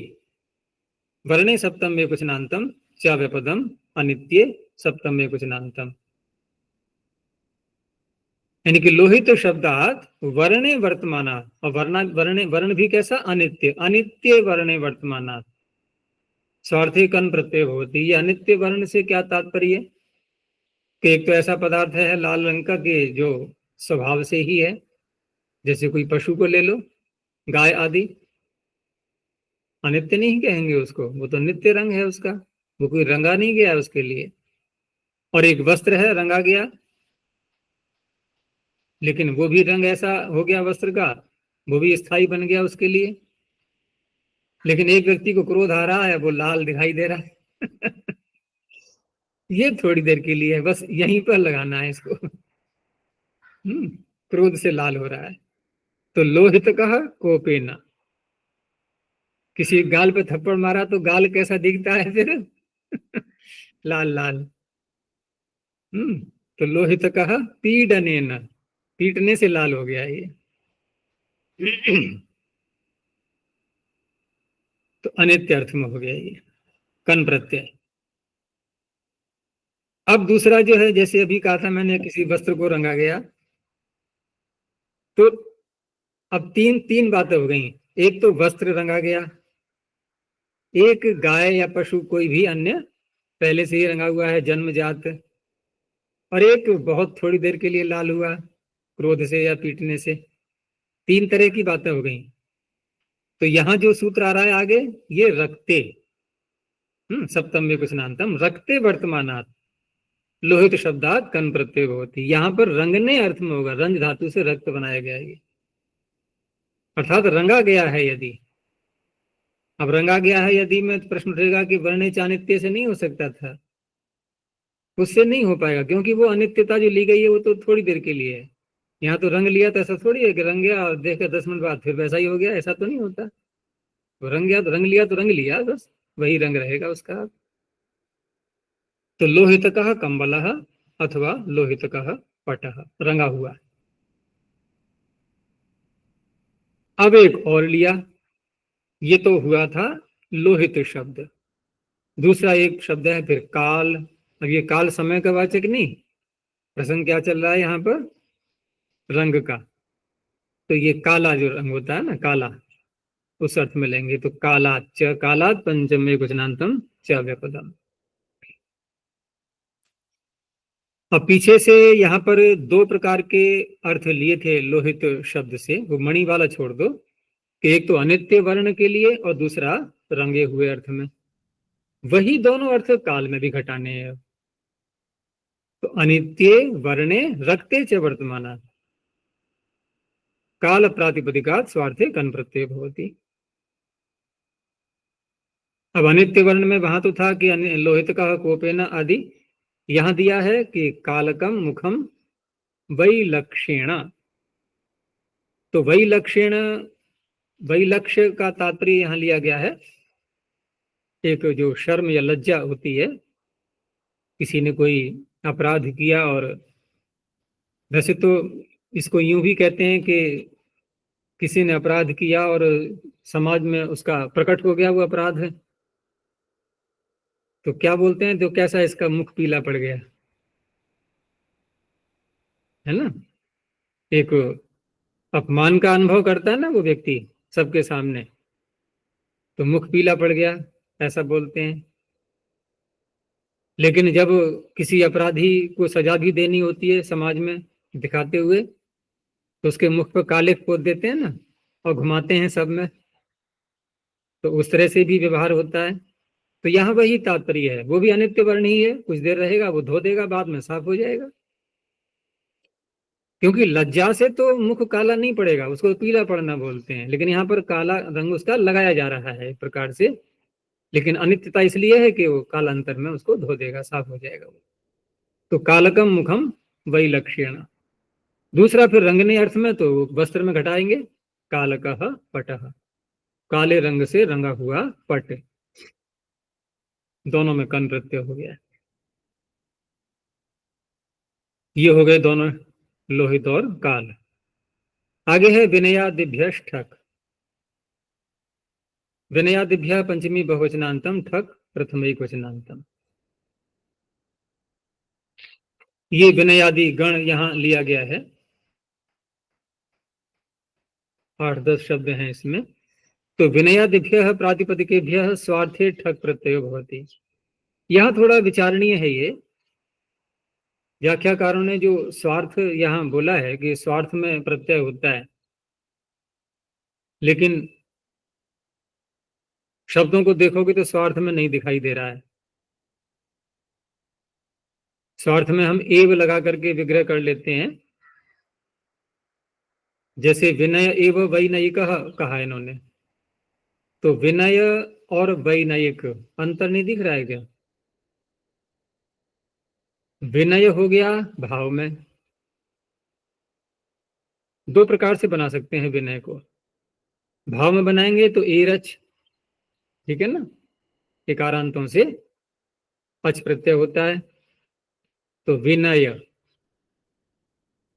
वर्णे सप्तम में क्वचनांतम च व्यपदम अनित्ये सप्तम में क्वचनांतम। यानी कि लोहित शब्दात वर्णे वर्तमानात, और वर्णे वर्ण भी कैसा? अनित्य, अनित्य वर्णे वर्तमानात स्वार्थे कन प्रत्यय होती। ये अनित्य वर्ण से क्या तात्पर्य? कि एक तो ऐसा पदार्थ है लाल रंग का कि जो स्वभाव से ही है, जैसे कोई पशु को ले लो, गाय आदि, अनित्य नहीं कहेंगे उसको, वो तो नित्य रंग है उसका, वो कोई रंगा नहीं गया उसके लिए। और एक वस्त्र है रंगा गया, लेकिन वो भी रंग ऐसा हो गया वस्त्र का, वो भी स्थायी बन गया उसके लिए। लेकिन एक व्यक्ति को क्रोध आ रहा है, वो लाल दिखाई दे रहा है। ये थोड़ी देर के लिए है, बस यहीं पर लगाना है इसको। क्रोध से लाल हो रहा है। तो लोहित कहा कोपेना, किसी गाल पे थप्पड़ मारा तो गाल कैसा दिखता है फिर? लाल लाल। तो लोहित कहा पीडनेन, पीटने से लाल हो गया ये। तो अनित्य अर्थ में हो गया ये कन प्रत्यय। अब दूसरा जो है, जैसे अभी कहा था मैंने, किसी वस्त्र को रंगा गया, तो अब तीन तीन बातें हो गई। एक तो वस्त्र रंगा गया, एक गाय या पशु कोई भी अन्य पहले से ही रंगा हुआ है जन्मजात, और एक बहुत थोड़ी देर के लिए लाल हुआ क्रोध से या पीटने से। तीन तरह की बातें हो गई। तो यहां जो सूत्र आ रहा है आगे, ये रक्ते, सप्तम में कुछ नान्तम रक्ते वर्तमानात् लोहित शब्दात कन प्रत्यय होती। यहाँ पर रंगने अर्थ में होगा, रंज धातु से रक्त बनाया गया है, अर्थात रंगा गया है यदि। अब रंगा गया है यदि में तो प्रश्न उठेगा कि वर्ण चानित्य से नहीं हो सकता था, उससे नहीं हो पाएगा, क्योंकि वो अनित्यता जो ली गई है वो तो थोड़ी देर के लिए है। यहाँ तो रंग लिया तो ऐसा थोड़ी है कि रंग गया और देखकर 10 मिनट बाद फिर वैसा ही हो गया, ऐसा तो नहीं होता। तो रंग गया तो रंग लिया तो रंग लिया, बस वही रंग रहेगा उसका। तो लोहित कह कंबल अथवा लोहित कह पट, रंगा हुआ। अब एक और लिया, ये तो हुआ था लोहित शब्द। दूसरा एक शब्द है फिर काल। अब ये काल समय का वाचक नहीं, प्रसंग क्या चल रहा है यहाँ पर, रंग का। तो ये काला जो रंग होता है ना, काला, उस अर्थ में लेंगे। तो कालात च, कालात पंचमे गुजनांतम च व्यपदम। अब पीछे से यहाँ पर दो प्रकार के अर्थ लिए थे लोहित शब्द से, वो मणि वाला छोड़ दो, कि एक तो अनित्य वर्ण के लिए और दूसरा रंगे हुए अर्थ में। वही दोनों अर्थ काल में भी घटाने हैं। तो अनित्य वर्णे रक्ते च वर्तमाना काल प्रातिपदिकात स्वार्थे कन प्रत्यय भवति। अब अनित्य वर्ण में वहां तो था कि लोहित का कोपेन आदि, यहां दिया है कि कालकम मुखम वैलक्षेण। तो वैलक्षेण, वैलक्ष्य का तात्पर्य यहां लिया गया है एक जो शर्म या लज्जा होती है, किसी ने कोई अपराध किया, और वैसे तो इसको यूं भी कहते हैं कि किसी ने अपराध किया और समाज में उसका प्रकट हो गया वो अपराध है, तो क्या बोलते हैं, तो कैसा इसका मुख पीला पड़ गया, है ना। एक अपमान का अनुभव करता है ना वो व्यक्ति सबके सामने, तो मुख पीला पड़ गया, ऐसा बोलते हैं। लेकिन जब किसी अपराधी को सजा भी देनी होती है समाज में दिखाते हुए, तो उसके मुख पर काले पोत देते हैं ना और घुमाते हैं सब में, तो उस तरह से भी व्यवहार होता है। तो यहाँ वही तात्पर्य है, वो भी अनित्य वर्ण ही है, कुछ देर रहेगा वो धो देगा, बाद में साफ हो जाएगा। क्योंकि लज्जा से तो मुख काला नहीं पड़ेगा, उसको पीला पड़ना बोलते हैं, लेकिन यहाँ पर काला रंग उसका लगाया जा रहा है एक प्रकार से। लेकिन अनित्यता इसलिए है कि वो कालांतर में उसको धो देगा, साफ हो जाएगा वो। तो कालकम मुखम वही लक्ष्यण। दूसरा फिर रंगने अर्थ में तो वस्त्र में घटाएंगे, कालकः पटः, काले रंग से रंगा हुआ पट, दोनों में कन प्रत्यय हो गया। ये हो गए दोनों लोहित और काल। आगे है विनयादिभ्य ठक। विनयादिभ्य पंचमी बहुवचनांतम, ठक प्रथम एक वचनांतम। ये विनयादि गण यहाँ लिया गया है, 8-10 शब्द हैं इसमें। तो विनयादिभ्य प्रातिपदिकेभ्य स्वार्थे ठक प्रत्यय भवति। यहाँ थोड़ा विचारणीय है ये, व्याख्याकारों ने जो स्वार्थ यहाँ बोला है कि स्वार्थ में प्रत्यय होता है, लेकिन शब्दों को देखोगे तो स्वार्थ में नहीं दिखाई दे रहा है। स्वार्थ में हम एव लगा करके विग्रह कर लेते हैं, जैसे विनय एव वैनयिक कहा इन्होंने, तो विनय और वैनयिक अंतर नहीं दिख रहा है क्या। विनय हो गया भाव में, दो प्रकार से बना सकते हैं विनय को। भाव में बनाएंगे तो एरच, ठीक है ना, एकारांतों से पच प्रत्यय होता है, तो विनय।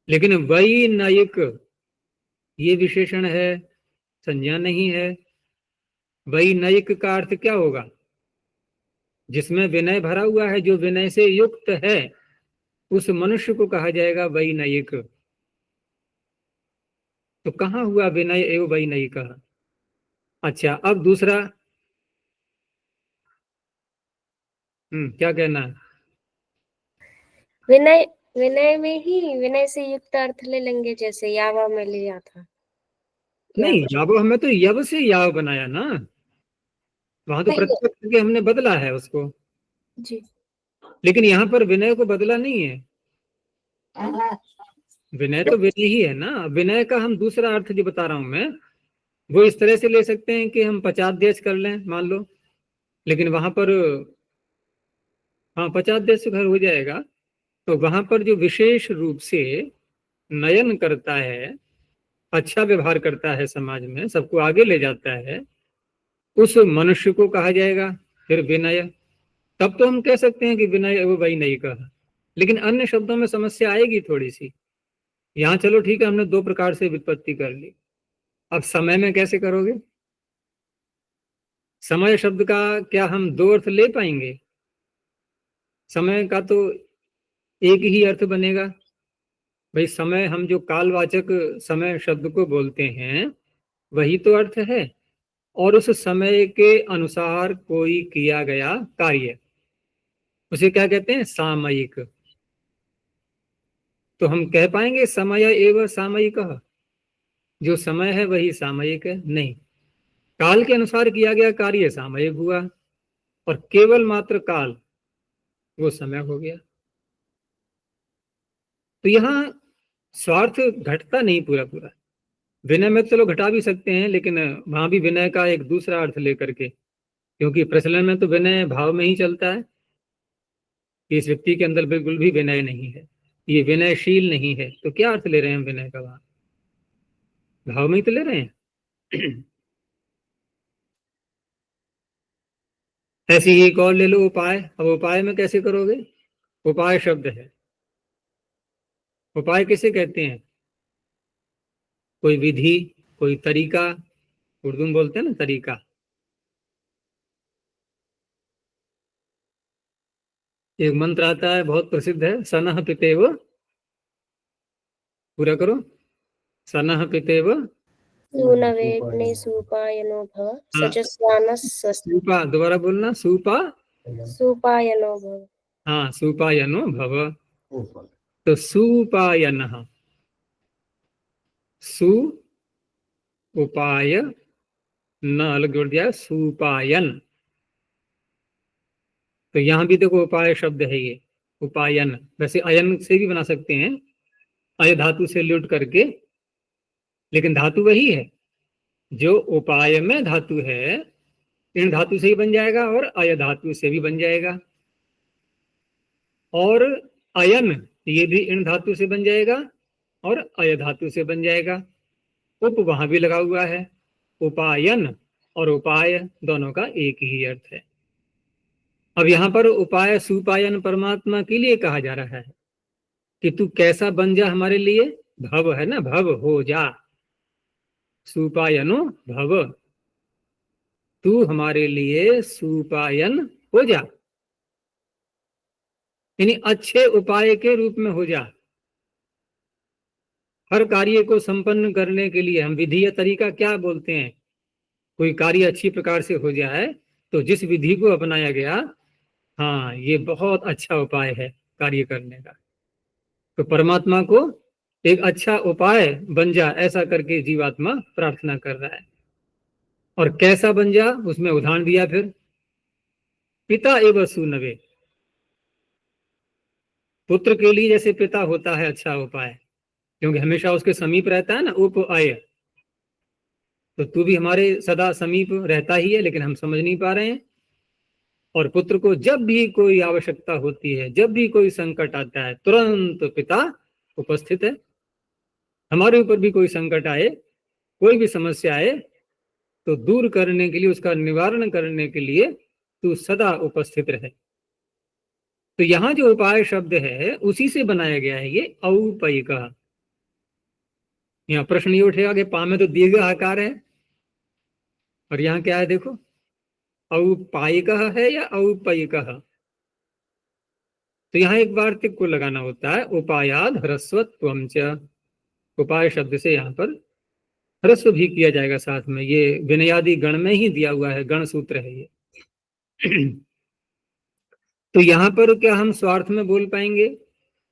लेकिन वैनयिक ये विशेषण है, संज्ञा नहीं है। वैनयिक का अर्थ क्या होगा? जिसमें विनय भरा हुआ है, जो विनय से युक्त है, उस मनुष्य को कहा जाएगा वैनयिक। तो कहाँ हुआ विनय एवं वैनयिक? अच्छा, अब दूसरा, क्या कहना है? विनय, विनय में ही विनय से युक्त अर्थ ले लेंगे, जैसे यावा में लिया था। नहीं, याव हमें तो यव से याव बनाया ना, वहां तो नहीं, प्रत्यक्ष करके हमने बदला है उसको। जी लेकिन यहाँ पर विनय को बदला नहीं है, विनय तो विनय ही है ना। विनय का हम दूसरा अर्थ जो बता रहा हूं मैं, वो इस तरह से ले सकते हैं कि हम 50 देश कर लें मान लो, लेकिन वहां पर, हाँ 50 देश से घर हो जाएगा। तो वहां पर जो विशेष रूप से नयन करता है, अच्छा व्यवहार करता है, समाज में सबको आगे ले जाता है, उस मनुष्य को कहा जाएगा फिर विनय। तब तो हम कह सकते हैं कि विनय वो वही नहीं कहा। लेकिन अन्य शब्दों में समस्या आएगी थोड़ी सी। यहाँ चलो ठीक है, हमने दो प्रकार से व्युत्पत्ति कर ली। अब समय में कैसे करोगे? समय शब्द का क्या हम दो अर्थ ले पाएंगे? समय का तो एक ही अर्थ बनेगा। भाई समय, हम जो कालवाचक समय शब्द को बोलते हैं, वही तो अर्थ है। और उस समय के अनुसार कोई किया गया कार्य, उसे क्या कहते हैं? सामयिक। तो हम कह पाएंगे समय एवं सामयिक? जो समय है वही सामयिक है? नहीं, काल के अनुसार किया गया कार्य सामयिक हुआ, और केवल मात्र काल वो समय हो गया। तो यहाँ स्वार्थ घटता नहीं पूरा पूरा। विनय में चलो घटा भी सकते हैं, लेकिन वहां भी विनय का एक दूसरा अर्थ लेकर के, क्योंकि प्रचलन में तो विनय भाव में ही चलता है कि इस व्यक्ति के अंदर बिल्कुल भी विनय नहीं है, ये विनयशील नहीं है। तो क्या अर्थ ले रहे हैं विनय का? वहां भाव में ही तो ले रहे हैं। ऐसे ही एक और ले लो, उपाय। अब उपाय में कैसे करोगे? उपाय शब्द है, उपाय किसे कहते हैं? कोई विधि, कोई तरीका, उर्दू में बोलते हैं ना तरीका। एक मंत्र आता है, बहुत प्रसिद्ध है, सनह पितेव, पूरा करो, सनह पितेव। सूनवेग्ने सूपायनो भव हाँ, सचस्वानः सूपा, दोबारा बोलना, सूपा। सूपायनो भव। हाँ, सूपायनो भव। तो सूपायन, सु उपाय, न अलग जोड़ दिया, सुपायन। तो यहां भी देखो उपाय शब्द है ये, उपायन। वैसे अयन से भी बना सकते हैं, अय धातु से लुट करके, लेकिन धातु वही है। जो उपाय में धातु है, इन धातु से ही बन जाएगा, और अय धातु से भी बन जाएगा। और अयन, ये भी इन धातु से बन जाएगा और अय धातु से बन जाएगा। उप वहां भी लगा हुआ है। उपायन और उपाय दोनों का एक ही अर्थ है। अब यहाँ पर उपाय सुपायन परमात्मा के लिए कहा जा रहा है कि तू कैसा बन जा हमारे लिए। भव है ना, भव हो जा, सुपायनो भव, तू हमारे लिए सुपायन हो जा, यानी अच्छे उपाय के रूप में हो जा। हर कार्य को संपन्न करने के लिए हम विधि या तरीका क्या बोलते हैं? कोई कार्य अच्छी प्रकार से हो जाए तो जिस विधि को अपनाया गया, हाँ ये बहुत अच्छा उपाय है कार्य करने का। तो परमात्मा को एक अच्छा उपाय बन जा, ऐसा करके जीवात्मा प्रार्थना कर रहा है। और कैसा बन जा, उसमें उदाहरण दिया फिर, पिता एवं सुनवे। पुत्र के लिए जैसे पिता होता है अच्छा उपाय, क्योंकि हमेशा उसके समीप रहता है ना, उप आय। तो तू भी हमारे सदा समीप रहता ही है, लेकिन हम समझ नहीं पा रहे हैं। और पुत्र को जब भी कोई आवश्यकता होती है, जब भी कोई संकट आता है, तुरंत पिता उपस्थित है। हमारे ऊपर भी कोई संकट आए, कोई भी समस्या आए, तो दूर करने के लिए, उसका निवारण करने के लिए तू सदा उपस्थित रहे। तो यहाँ जो उपाय शब्द है उसी से बनाया गया है ये औपयिक। यहाँ प्रश्न ये उठेगा कि पा में तो दीर्घ आकार है और यहाँ क्या है, देखो औपायिक है या औपयिक। तो यहाँ एक बार तिक को लगाना होता है, उपायाद ह्रस्वत्वम च। उपाय शब्द से यहाँ पर ह्रस्व भी किया जाएगा साथ में, ये विनयादि गण में ही दिया हुआ है, गण सूत्र है ये। तो यहाँ पर क्या हम स्वार्थ में बोल पाएंगे,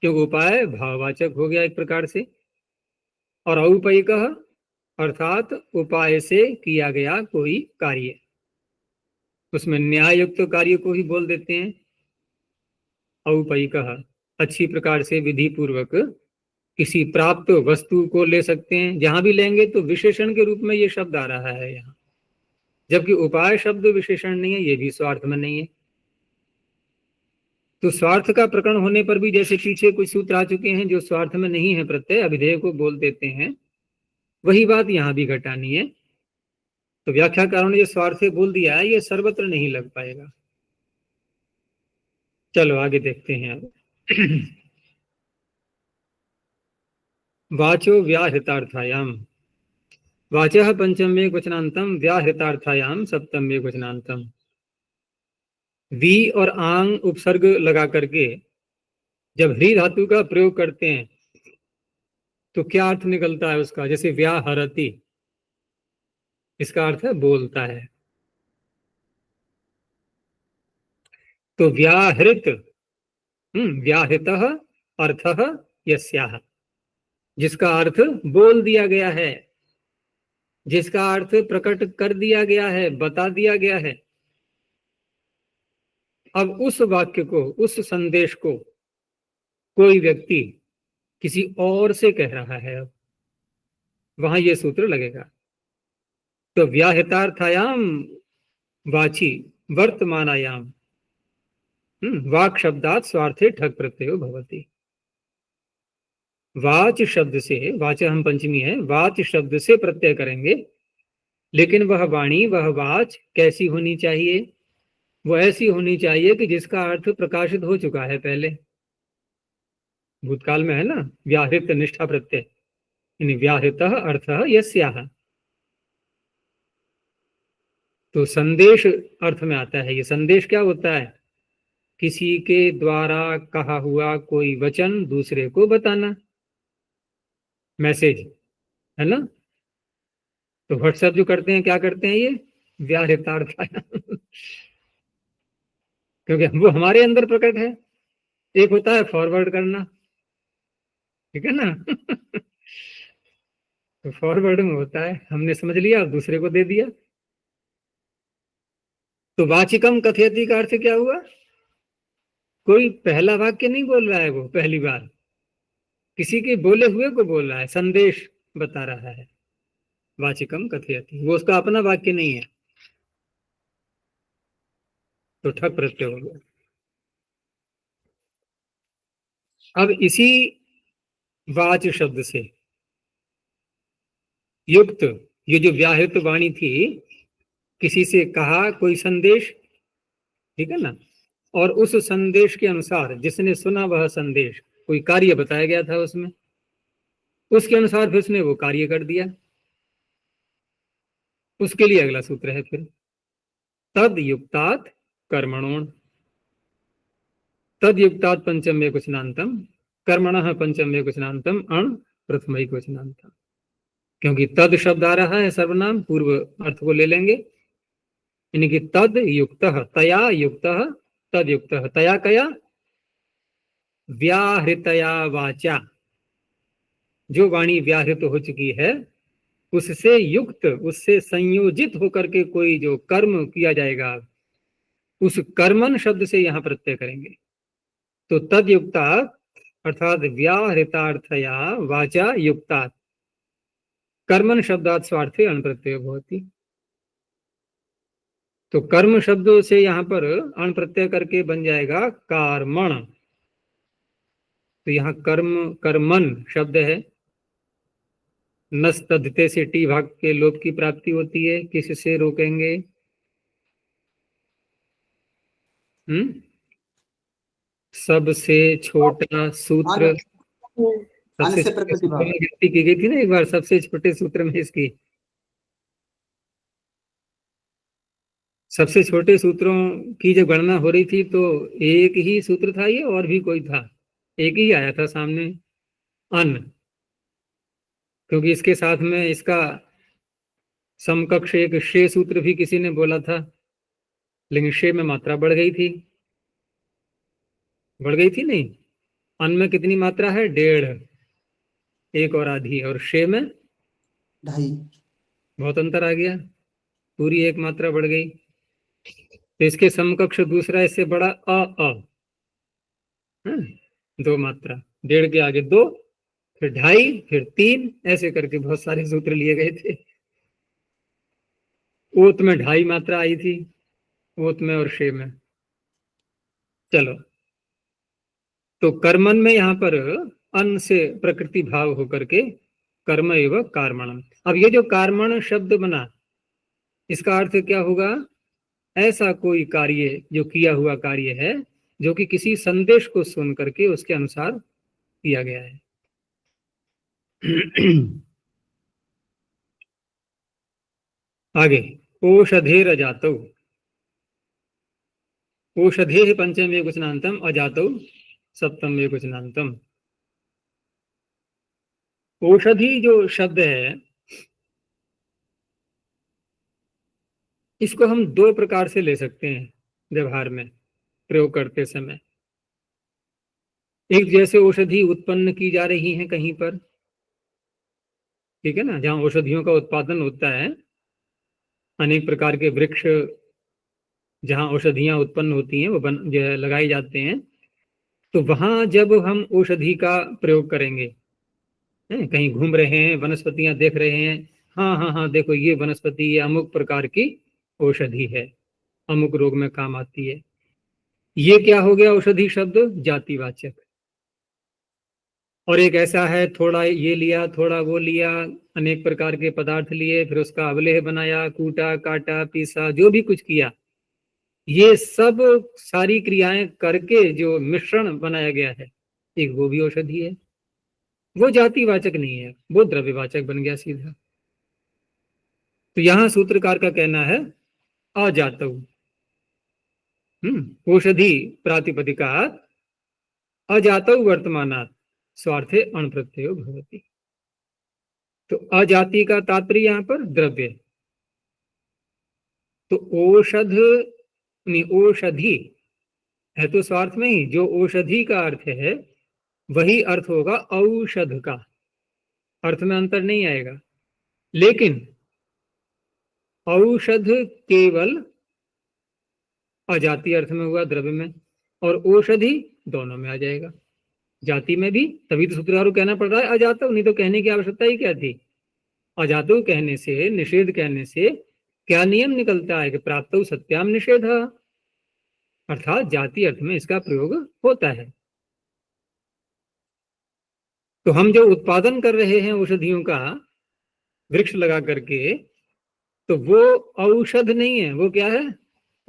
क्योंकि उपाय भाववाचक हो गया एक प्रकार से, और औपयिक अर्थात उपाय से किया गया कोई कार्य, उसमें न्याय युक्त कार्य को ही बोल देते हैं औपयिक। अच्छी प्रकार से विधि पूर्वक किसी प्राप्त वस्तु को ले सकते हैं, जहां भी लेंगे तो विशेषण के रूप में ये शब्द आ रहा है यहाँ, जबकि उपाय शब्द विशेषण नहीं है, ये भी स्वार्थ में नहीं है। तो स्वार्थ का प्रकरण होने पर भी जैसे पीछे कुछ सूत्र आ चुके हैं जो स्वार्थ में नहीं है, प्रत्यय अभिधेय को बोल देते हैं, वही बात यहाँ भी घटानी है। तो व्याख्याकारों ने जो स्वार्थ बोल दिया है ये सर्वत्र नहीं लग पाएगा। चलो आगे देखते हैं अब। वाचो व्याहृतार्थायाम, वाचः पंचमे क्वचनांतम व्याहृतार्थायाम सप्तमे क्वचनांतम। वी और आंग उपसर्ग लगा करके जब ह्री धातु का प्रयोग करते हैं तो क्या अर्थ निकलता है उसका, जैसे व्याहरति, इसका अर्थ है बोलता है। तो व्याहृत, व्याहृतः अर्थः यस्याः, जिसका अर्थ बोल दिया गया है, जिसका अर्थ प्रकट कर दिया गया है, बता दिया गया है। अब उस वाक्य को, उस संदेश को कोई व्यक्ति किसी और से कह रहा है, अब वहां ये सूत्र लगेगा। तो व्याहृतार्थायाम वाची वर्तमानायाम वाक शब्दात स्वार्थे ठग प्रत्ययो भवति। वाच शब्द से, वाच हम पंचमी है, वाच शब्द से प्रत्यय करेंगे, लेकिन वह वाणी, वह वाच कैसी होनी चाहिए, वो ऐसी होनी चाहिए कि जिसका अर्थ प्रकाशित हो चुका है पहले, भूतकाल में है ना, व्याहृत निष्ठा प्रत्यय, यानी व्याहृतः अर्थः यस्याः। तो संदेश अर्थ में आता है। ये संदेश क्या होता है, किसी के द्वारा कहा हुआ कोई वचन दूसरे को बताना, मैसेज है ना। तो व्हाट्सएप जो करते हैं क्या करते हैं, ये व्याहृतार्थ क्योंकि वो हमारे अंदर प्रकट है। एक होता है फॉरवर्ड करना, ठीक है ना। तो फॉरवर्ड में होता है हमने समझ लिया और दूसरे को दे दिया। तो वाचिकम कथयति का अर्थ क्या हुआ, कोई पहला वाक्य नहीं बोल रहा है, वो पहली बार किसी के बोले हुए को बोल रहा है, संदेश बता रहा है। वाचिकम कथयति, वो उसका अपना वाक्य नहीं है, तो ठक प्रत्यय हो गया। अब इसी वाच शब्द से युक्त ये जो व्याहृत वाणी थी, किसी से कहा कोई संदेश, ठीक है ना, और उस संदेश के अनुसार जिसने सुना वह संदेश, कोई कार्य बताया गया था उसमें, उसके अनुसार फिर उसने वो कार्य कर दिया, उसके लिए अगला सूत्र है फिर तद युक्तात् कर्मणों। तद युक्तात् पंचमे क्वचनांतम, कर्मणः पंचमे क्वचनांतम, अण प्रथम क्वचनांतम। क्योंकि तद शब्द आ रहा है सर्वनाम, पूर्व अर्थ को ले लेंगे, यानी कि तद युक्त, तया युक्त, तद युक्त, तया कया व्याहृतया वाचा, जो वाणी व्याहृत हो चुकी है उससे युक्त, उससे संयोजित होकर के कोई जो कर्म किया जाएगा, उस कर्मन शब्द से यहां प्रत्यय करेंगे। तो तद युक्ता अर्थात व्याहृतार्थया वाचा युक्ता, कर्मन शब्दात स्वार्थे अण प्रत्यय भवति। तो कर्म शब्दों से यहां पर अण प्रत्यय करके बन जाएगा कार्मण। तो यहाँ कर्म, कर्मन शब्द है, नस तद्धते से टी भाग के लोप की प्राप्ति होती है, किससे रोकेंगे, सबसे छोटा सूत्र, सबसे से छोटे प्रकृति सूत्र भाव। में गिनती की गई थी ना एक बार, सबसे छोटे सूत्र में इसकी, सबसे छोटे सूत्रों की जब गणना हो रही थी तो एक ही सूत्र था ये, और भी कोई था? एक ही आया था सामने, अन्न, क्योंकि इसके साथ में इसका समकक्ष एक शे सूत्र भी किसी ने बोला था, लेकिन शे में मात्रा बढ़ गई थी, बढ़ गई थी नहीं? अन्न में कितनी मात्रा है? 1.5, एक और आधी, और शे में 2.5। बहुत अंतर आ गया, पूरी एक मात्रा बढ़ गई। तो इसके समकक्ष दूसरा इससे बड़ा अ, हाँ, 2 मात्रा, 1.5 के आगे 2, फिर 2.5, फिर 3, ऐसे करके बहुत सारे सूत्र लिए गए थे। ओत में 2.5 मात्रा आई थी, ओत में और शे में। चलो, तो कर्मन में यहाँ पर अन्न से प्रकृति भाव होकर के कर्म एवं कार्मणम। अब ये जो कार्मण शब्द बना, इसका अर्थ क्या होगा? ऐसा कोई कार्य जो किया हुआ कार्य है, जो कि किसी संदेश को सुन करके उसके अनुसार किया गया है। आगे, ओषधेर अजातौ, ओषधे पंचम एकवचनांतम, अजातौ सप्तम एकवचनांतम। औषधि जो शब्द है, इसको हम 2 प्रकार से ले सकते हैं व्यवहार में प्रयोग करते समय। एक, जैसे औषधि उत्पन्न की जा रही है कहीं पर, ठीक है ना, जहां औषधियों का उत्पादन होता है, अनेक प्रकार के वृक्ष जहां औषधियां उत्पन्न होती हैं, वो जो है लगाए जाते हैं, तो वहां जब हम औषधि का प्रयोग करेंगे, कहीं घूम रहे हैं, वनस्पतियां देख रहे हैं, हाँ हाँ हाँ देखो ये वनस्पति ये अमुक प्रकार की औषधि है, अमुक रोग में काम आती है, ये क्या हो गया? औषधि शब्द जातिवाचक। और एक ऐसा है, थोड़ा ये लिया थोड़ा वो लिया, अनेक प्रकार के पदार्थ लिए, फिर उसका अवलेह बनाया, कूटा काटा पीसा, जो भी कुछ किया, ये सब सारी क्रियाएं करके जो मिश्रण बनाया गया है, एक वो भी औषधि है। वो जातिवाचक नहीं है, वो द्रव्यवाचक बन गया सीधा। तो यहां सूत्रकार का कहना है अजातौ, औषधि प्रातिपदिका अजातौ वर्तमानात् स्वार्थे अण प्रत्ययो भवति। तो अजाति का तात्पर्य यहाँ पर द्रव्य। तो औषध नहीं, औषधि है तो स्वार्थ में ही, जो औषधि का अर्थ है वही अर्थ होगा औषध का, अर्थ में अंतर नहीं आएगा। लेकिन औषध केवल अजाति अर्थ में हुआ, द्रव्य में, और औषधि दोनों में आ जाएगा, जाति में भी। तभी तो सूत्रकार को कहना पड़ रहा है अजातो, नहीं तो कहने की आवश्यकता ही क्या थी? अजातो कहने से, निषेध कहने से क्या नियम निकलता है कि प्राप्त सत्याम निषेध, अर्थात जाति अर्थ में इसका प्रयोग होता है। तो हम जो उत्पादन कर रहे हैं औषधियों का, वृक्ष लगा करके, तो वो औषध नहीं है, वो क्या है?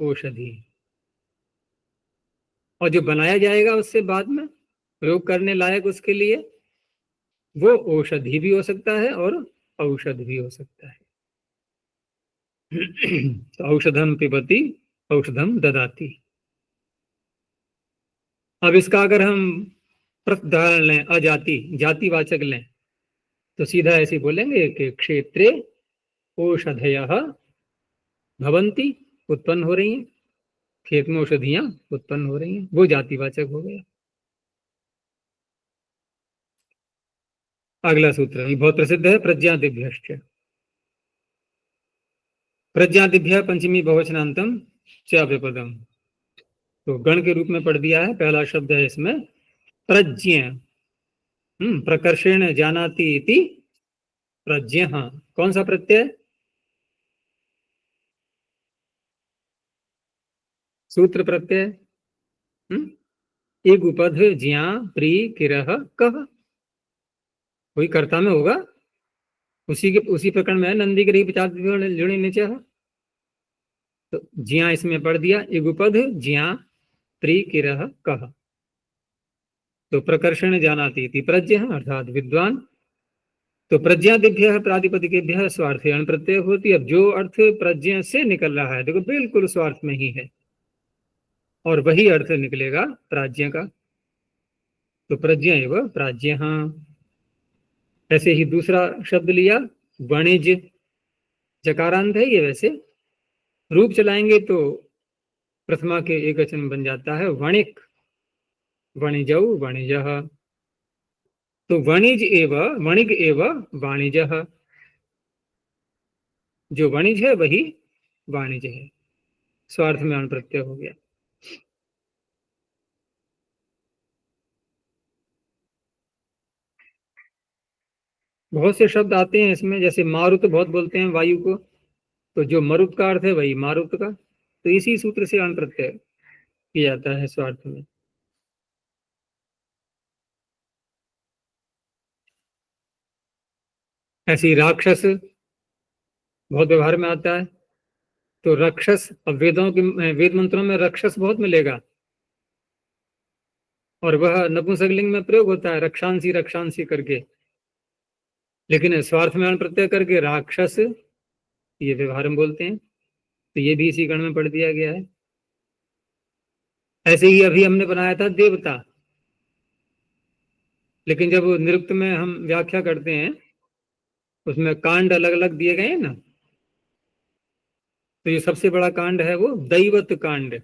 औषधि। और जो बनाया जाएगा उससे बाद में प्रयोग करने लायक उसके लिए, वो औषधि भी हो सकता है और औषध भी हो सकता है। तो औषधम पिबति औषधम ददाति। अब इसका अगर हम प्रत्युदाहरण लें, अजाति जातिवाचक लें, तो सीधा ऐसे बोलेंगे कि क्षेत्रे औषधयः भवन्ति, उत्पन्न हो रही हैं, खेत में औषधियां उत्पन्न हो रही हैं, वो जातिवाचक हो गया। अगला सूत्र ये बहुत प्रसिद्ध है, प्रज्ञादिभ्यश्च। प्रज्ञादिभ्य पंचमी बहुवचनांतम च विपदम। तो गण के रूप में पढ़ दिया है, पहला शब्द है इसमें प्रज्ञ, प्रकर्षेण जानाति इति प्रज्ञ। कौन सा प्रत्यय? सूत्र प्रत्यय। एक उपध ज्या प्री किरह कह, कोई कर्ता में होगा, उसी प्रकरण में है, नंदी के पचास जुड़े नीचे है। तो ज्या इसमें पढ़ दिया, इगुपध ज्या प्री किरह कह। तो प्रकर्षण जानाति इति प्रज्ञः अर्थात विद्वान। तो प्रज्ञादिभ्यः प्रातिपदिकेभ्यः स्वार्थे अण प्रत्यय होती। अब जो अर्थ प्रज्ञा से निकल रहा है, देखो बिल्कुल स्वार्थ में ही है, और वही अर्थ निकलेगा प्राज्ञ का। तो प्रज्ञा एवं प्राज्ञ। ऐसे ही दूसरा शब्द लिया वाणिज्य, जकारांत है ये, वैसे रूप चलाएंगे तो प्रथमा के एकवचन बन जाता है वणिक, वणिजौ वणिजः। तो वणिज एवं वणिक एवं वाणिजः, जो वणिज है वही वाणिज्य है, स्वार्थ में अण प्रत्यय हो गया। बहुत से शब्द आते हैं इसमें, जैसे मारुत बहुत बोलते हैं वायु को, तो जो मरुत का अर्थ है वही मारुत का, तो इसी सूत्र से अण प्रत्यय किया जाता है स्वार्थ में। ऐसी राक्षस बहुत व्यवहार में आता है। तो राक्षस, अब वेदों के वेद मंत्रों में राक्षस बहुत मिलेगा, और वह नपुंसकलिंग में प्रयोग होता है रक्षांसी रक्षांसी करके, लेकिन स्वार्थ में अण प्रत्यय करके राक्षस ये व्यवहार में बोलते हैं, तो ये भी इसी गण में पढ़ दिया गया है। ऐसे ही अभी हमने बनाया था देवता, लेकिन जब निरुक्त में हम व्याख्या करते हैं उसमें कांड अलग अलग दिए गए हैं ना, तो ये सबसे बड़ा कांड है वो दैवत कांड।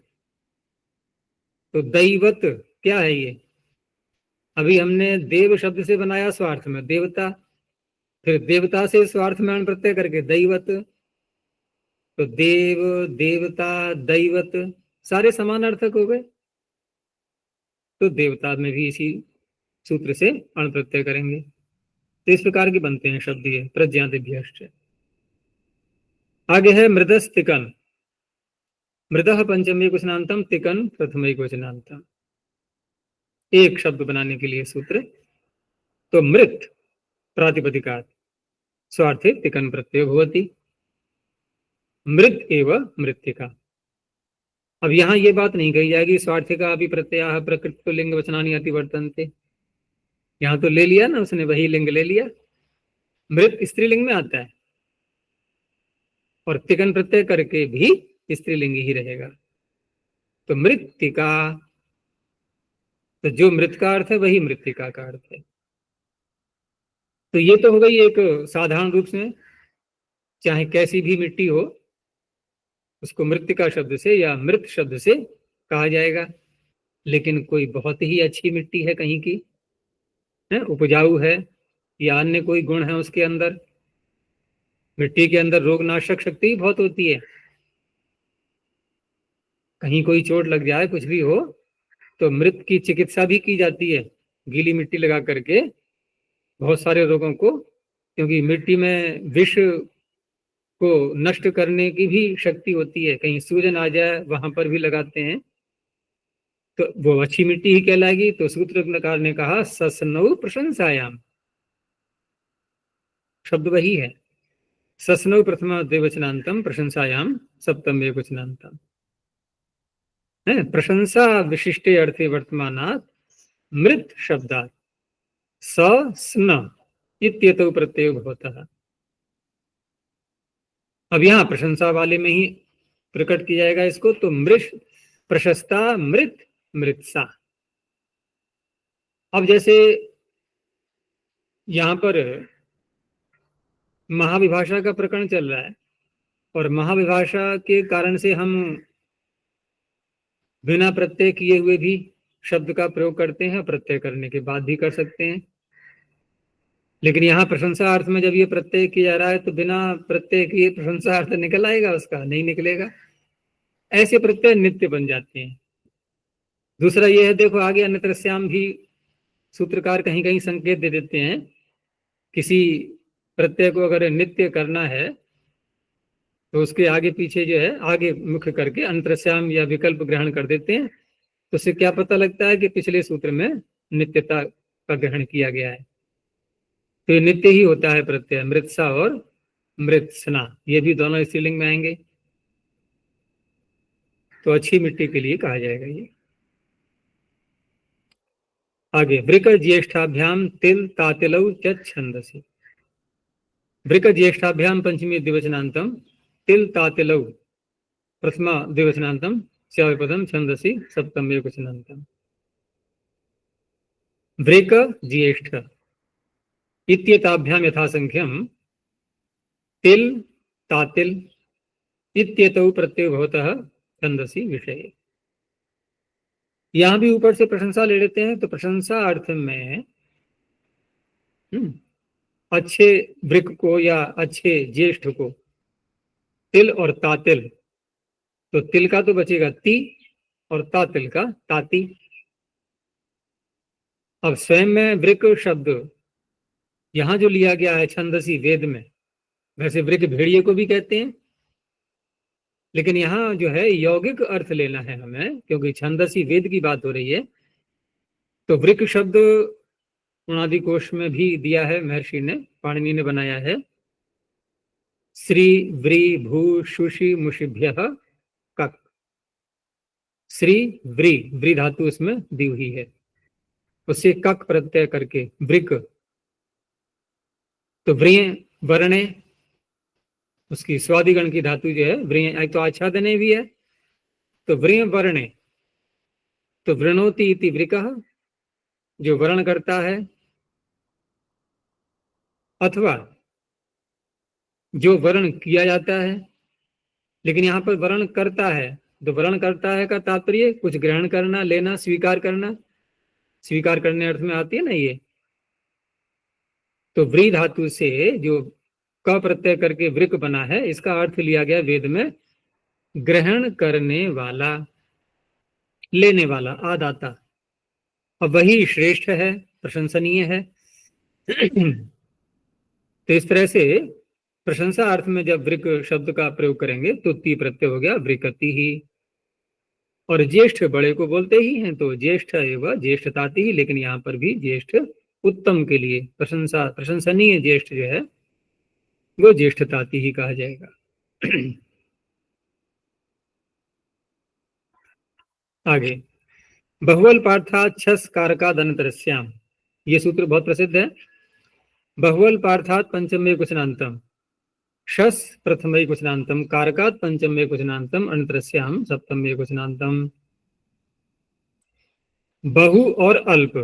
तो दैवत क्या है ये? अभी हमने देव शब्द से बनाया स्वार्थ में देवता, फिर देवता से स्वार्थ में अण प्रत्यय करके दैवत। तो देव, देवता, दैवत सारे समान अर्थक हो गए। तो देवता में भी इसी सूत्र से अण प्रत्यय करेंगे। तो इस प्रकार के बनते हैं शब्द ये प्रज्ञादिभ्यश्च। आगे है मृदस तिकन। मृदः पंचमी क्वचनांतम, तिकन प्रथम क्वचनांतम। एक शब्द बनाने के लिए सूत्र। तो मृत प्रातिपदिका स्वार्थे तिकन प्रत्यय भवति, मृत एवं मृत्तिका। अब यहां ये बात नहीं कही जाएगी स्वार्थिका अभी प्रत्यय प्रकृत लिंग वचनानि अतिवर्तन्ते, यहां तो ले लिया ना उसने, वही लिंग ले लिया। मृत स्त्रीलिंग में आता है, और तिकन प्रत्यय करके भी स्त्रीलिंग ही रहेगा। तो मृत्तिका, तो जो मृत का अर्थ है वही मृत्तिका का अर्थ है। तो ये तो हो गई एक साधारण रूप से, चाहे कैसी भी मिट्टी हो उसको मृत्तिका शब्द से या मृत शब्द से कहा जाएगा। लेकिन कोई बहुत ही अच्छी मिट्टी है कहीं की, है उपजाऊ है, या अन्य कोई गुण है उसके अंदर, मिट्टी के अंदर रोगनाशक शक्ति भी बहुत होती है, कहीं कोई चोट लग जाए कुछ भी हो तो मृत की चिकित्सा भी की जाती है, गीली मिट्टी लगा करके बहुत सारे रोगों को, क्योंकि मिट्टी में विष को नष्ट करने की भी शक्ति होती है, कहीं सूजन आ जाए वहां पर भी लगाते हैं, तो वो अच्छी मिट्टी ही कहलाएगी। तो सूत्रकार ने कहा सस्नौ प्रशंसायाम, शब्द वही है, सस्नौ प्रथमा द्विवचनांतम प्रशंसायाम सप्तम एकवचनांतम है। प्रशंसा विशिष्टे अर्थे वर्तमानात् मृत शब्दात् स स्न इत्येतौ प्रत्ययो भवतः। अब यहाँ प्रशंसा वाले में ही प्रकट किया जाएगा इसको। तो मृष प्रशस्ता मृत मृत्सा। अब जैसे यहाँ पर महाविभाषा का प्रकरण चल रहा है, और महाविभाषा के कारण से हम बिना प्रत्यय किए हुए भी शब्द का प्रयोग करते हैं, प्रत्यय करने के बाद भी कर सकते हैं। लेकिन यहाँ प्रशंसा अर्थ में जब ये प्रत्यय किया जा रहा है तो बिना प्रत्यय किए प्रशंसा अर्थ निकल आएगा? उसका नहीं निकलेगा। ऐसे प्रत्यय नित्य बन जाते हैं। दूसरा ये है, देखो आगे अन्यत्रस्याम भी सूत्रकार कहीं कहीं संकेत दे देते हैं, किसी प्रत्यय को अगर नित्य करना है तो उसके आगे पीछे जो है आगे मुख्य करके अंतरश्याम या विकल्प ग्रहण कर देते हैं। तो उससे क्या पता लगता है कि पिछले सूत्र में नित्यता का ग्रहण किया गया है। तो ये नित्य ही होता है प्रत्यय, मृत्सा और मृत्सना, ये भी दोनों स्त्रीलिंग में आएंगे। तो अच्छी मिट्टी के लिए कहा जाएगा ये। आगे वृक ज्येष्ठाभ्याम तिल तातिलौ च छंदसि। वृक ज्येष्ठाभ्याम पंचमी द्विवचनांतम तिल तातिलौ प्रथमा द्विवचनांतम स्यापदम छंदसि सप्तम एकवचनांतम। वृक ज्येष्ठ इत्येताभ्याम यथासंख्यम तिल तातिल इत्येतौ प्रत्यय भवतः छंदसि विषय। यहां भी ऊपर से प्रशंसा ले लेते हैं, तो प्रशंसा अर्थ में अच्छे वृक को या अच्छे ज्येष्ठ को तिल और तातिल, तो तिल का तो बचेगा ती और तातिल का ताती। अब स्वयं में वृक शब्द यहां जो लिया गया है छंदसी वेद में, वैसे वृक भेड़िए को भी कहते हैं, लेकिन यहाँ जो है यौगिक अर्थ लेना है हमें, क्योंकि छंदसी वेद की बात हो रही है। तो वृक शब्द उणादि कोश में भी दिया है, महर्षि ने, पाणिनि ने बनाया है। श्री व्री भू शुषि मुषिभ्यः कक। श्री व्री, व्री धातु इसमें दी हुई है, उससे कक प्रत्यय करके वृक। तो व्रिय वर्णे, उसकी स्वादिगण की धातु जो है व्रिय, एक तो आच्छादने भी है, तो व्रिय वर्णे। तो वृणोति इति वृकः, जो वर्ण करता है, अथवा जो वर्ण किया जाता है। लेकिन यहाँ पर वर्ण करता है, तो वर्ण करता है का तात्पर्य कुछ ग्रहण करना, लेना, स्वीकार करना, स्वीकार करने अर्थ में आती है ना ये। तो व्री धातु से जो क प्रत्यय करके वृक बना है, इसका अर्थ लिया गया वेद में ग्रहण करने वाला, लेने वाला, आदाता। अब वही श्रेष्ठ है, प्रशंसनीय है। तो इस तरह से प्रशंसा अर्थ में जब वृक शब्द का प्रयोग करेंगे तो ती प्रत्यय हो गया वृकति ही। और ज्येष्ठ बड़े को बोलते ही हैं, तो ज्येष्ठ एवं ज्येष्ठताति ही, लेकिन यहाँ पर भी ज्येष्ठ उत्तम के लिए प्रशंसा, प्रशंसनीय ज्येष्ठ जो है वो ज्येष्ठताति ही कहा जाएगा। आगे बहुवल पार्थात छस कारकाद अनंतरस्याम, ये सूत्र बहुत प्रसिद्ध है। बहुवल पार्थात पंचमे कुशनांतम, शस प्रथमे कुशनांतम, कारकात पंचमे कुशनांतम, अनंतरस्याम सप्तमे कुशनांतम। बहु और अल्प,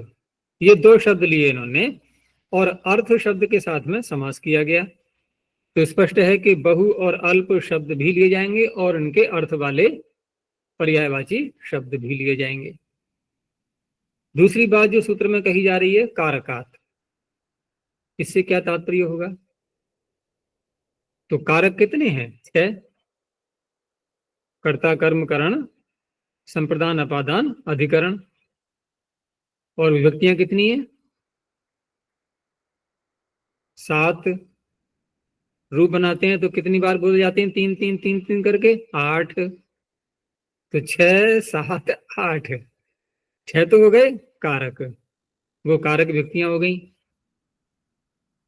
ये दो शब्द लिए इन्होंने, और अर्थ शब्द के साथ में समास किया गया। तो स्पष्ट है कि बहु और अल्प शब्द भी लिए जाएंगे और उनके अर्थ वाले पर्यायवाची शब्द भी लिए जाएंगे। दूसरी बात जो सूत्र में कही जा रही है कारकात, इससे क्या तात्पर्य होगा? तो कारक कितने हैं? 6। कर्ता कर्म करण संप्रदान अपादान अधिकरण। और विभक्तियां कितनी है? 7। रूप बनाते हैं तो कितनी बार बोले जाते हैं? 3 3 3 3 करके 8। तो 6 7 8, 6 तो हो गए कारक, वो कारक विभक्तियां हो गई।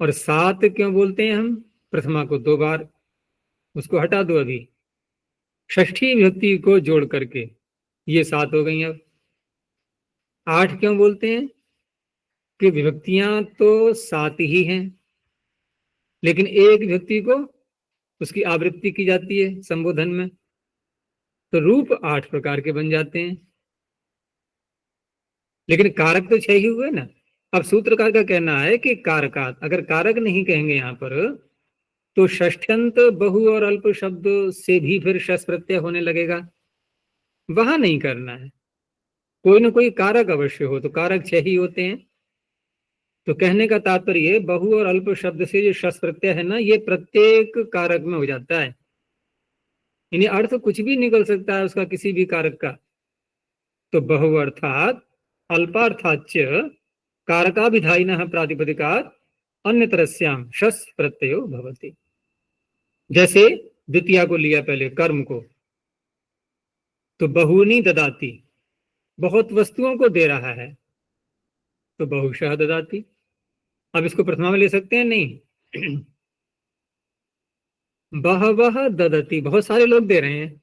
और 7 क्यों बोलते हैं हम? प्रथमा को 2 बार, उसको हटा दो अभी, षष्ठी विभक्ति को जोड़ करके ये 7 हो गई। अब 8 क्यों बोलते हैं? कि विभक्तियां तो 7 ही हैं, लेकिन एक विभक्ति को उसकी आवृत्ति की जाती है संबोधन में, तो रूप 8 प्रकार के बन जाते हैं। लेकिन कारक तो 6 ही हुए ना। अब सूत्रकार का कहना है कि कारकात, अगर कारक नहीं कहेंगे यहां पर, तो षष्ठ्यंत बहु और अल्प शब्द से भी फिर शस प्रत्यय होने लगेगा, वहां नहीं करना है। कोई ना कोई कारक अवश्य हो, तो कारक 6 ही होते हैं। तो कहने का तात्पर्य बहु और अल्प शब्द से जो शस प्रत्यय है ना, ये प्रत्येक कारक में हो जाता है, यानी अर्थ कुछ भी निकल सकता है उसका, किसी भी कारक का। तो बहु अर्थात अल्पार्थाच कारकाभिधायिनः प्रातिपदिकात् अन्यतरस्याम शस प्रत्ययो भवति। जैसे द्वितीया को लिया पहले, कर्म को, तो बहुनी ददाती, बहुत वस्तुओं को दे रहा है, तो बहुशः ददाती। अब इसको प्रथमा में ले सकते हैं? नहीं। बहवः ददती, बहुत सारे लोग दे रहे हैं,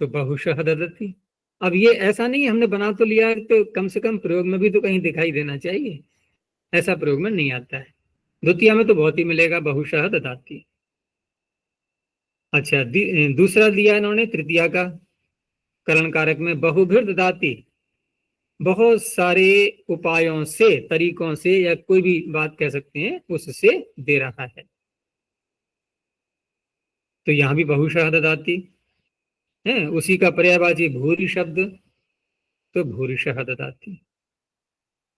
तो बहुशः ददती। अब ये ऐसा नहीं हमने बना तो लिया है, तो कम से कम प्रयोग में भी तो कहीं दिखाई देना चाहिए, ऐसा प्रयोग में नहीं आता है। द्वितीय में तो बहुत ही मिलेगा, बहुशः ददाति। अच्छा, दूसरा दिया इन्होंने तृतीया का, करण कारक में बहुभिर ददाति, बहुत सारे उपायों से, तरीकों से, या कोई भी बात कह सकते हैं, उससे दे रहा है। तो यहां भी बहुशः ददाति है, उसी का पर्यायवाची भूरि शब्द, तो भूरिशः ददाति।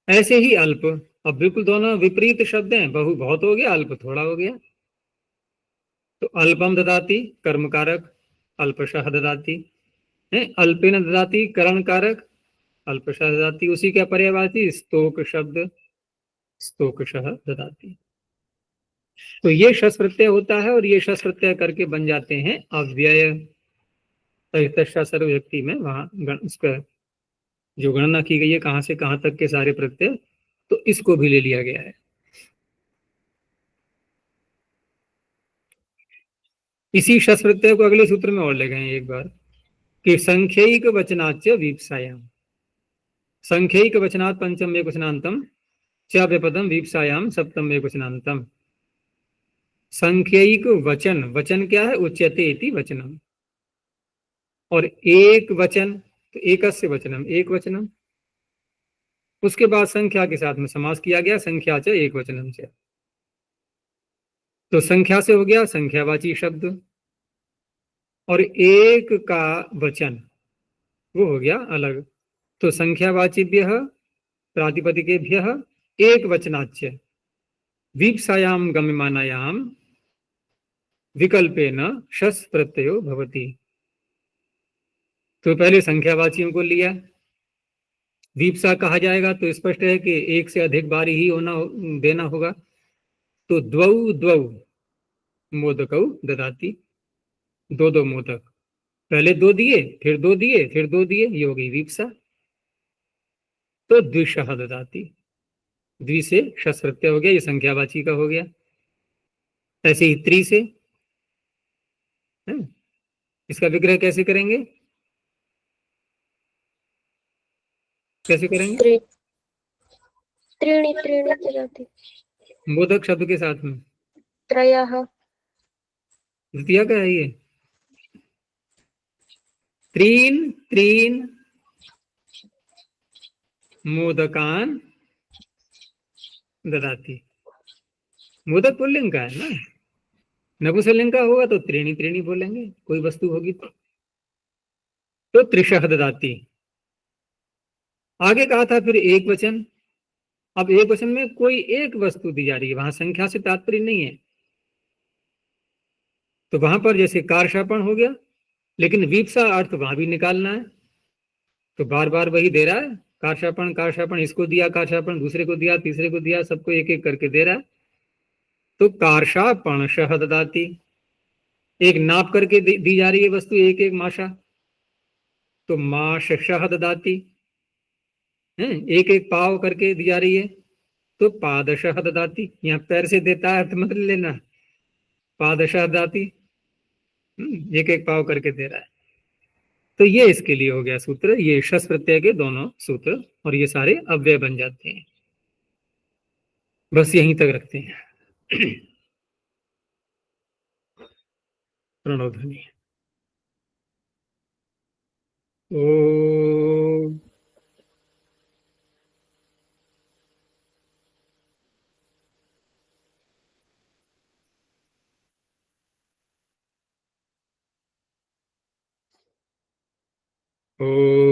ऐसे ही अल्प, अब बिल्कुल दोनों विपरीत शब्द हैं, बहु बहुत हो गया, अल्प थोड़ा हो गया। तो अल्पम ददाति कर्म कारक, अल्पशः ददाति है, अल्पेन ददाति करण कारक, अल्पशः ददाति। उसी का पर्यायवाची स्तोक शब्द, स्तोकशः ददाति। तो ये शस प्रत्यय होता है, और ये शस प्रत्यय करके बन जाते हैं अव्यय। सर्वव्यक्ति में वहां उसका जो गणना की गई है, कहां से कहां तक के सारे प्रत्यय, तो इसको भी ले लिया गया है। इसी शस प्रत्यय को अगले सूत्र में और ले गए एक बार, कि संख्यिक वचनाच्य वीप्सायाम, संख्यिक वचनात् पंचम एकवचनांतम च व्यपदम वीप्सायाम सप्तम एकवचनांतम। संख्यिक वचन, वचन क्या है, उच्यते इति वचनम, और एक वचन, तो एकस्य वचनम, एक वचनम। उसके बाद संख्या के साथ में समास किया गया, संख्या च एक वचनम से, तो संख्या से हो गया संख्यावाची शब्द, और एक का वचन वो हो गया अलग। तो संख्यावाचिभ्य प्रातिपदिकेभ्य एक वचनाच्य वीप्सायाम गम्यमानायाम विकल्पेन शस प्रत्ययो भवति। तो पहले संख्यावाचियों को लिया, वीप्सा कहा जाएगा तो स्पष्ट है कि एक से अधिक बार ही होना देना होगा। तो द्वौ द्वौ मोदकौ ददाति, दो दो मोदक, पहले दो दिए, फिर दो दिए, फिर दो दिए, ये हो गई वीप्सा। तो द्विशः ददाति, द्वि से शस प्रत्यय हो गया, ये संख्यावाची का हो गया। ऐसे ही त्रि से है? इसका विग्रह कैसे करेंगे, कैसे करेंगे? त्रि त्रीणि त्रीणि ददाति, मोदक शब्द के साथ में त्रयः, द्वितीय का है ये, त्रीन त्रीन मोदकान ददाति। मोदक पुल्लिंग का है ना, नपुंसकलिंग का होगा तो त्रीणी त्रीणी बोलेंगे, कोई वस्तु होगी तो त्रिशः ददाति। आगे कहा था फिर एक वचन, अब एक वचन में कोई एक वस्तु दी जा रही है, वहां संख्या से तात्पर्य नहीं है। तो वहां पर जैसे कारशापण हो गया, लेकिन वीप्सा अर्थ वहां भी निकालना है, तो बार बार वही दे रहा है, कारशापण कारशापण, इसको दिया कारशापण, दूसरे को दिया, तीसरे को दिया, सबको एक एक करके दे रहा है। तो कारशापणशः ददाति, एक नाप करके दी जा रही है वस्तु, एक एक माशा, तो माशशः ददाति है, एक एक पाव करके दी जा रही है, तो पादशः ददाति। यहाँ पैर से देता है तो मत लेना, पादशः ददाति, एक एक पाव करके दे रहा है। तो ये इसके लिए हो गया सूत्र, ये शस प्रत्यय के दोनों सूत्र, और ये सारे अव्यय बन जाते हैं। बस यहीं तक रखते हैं। प्रणव ध्वनि। ओ ओ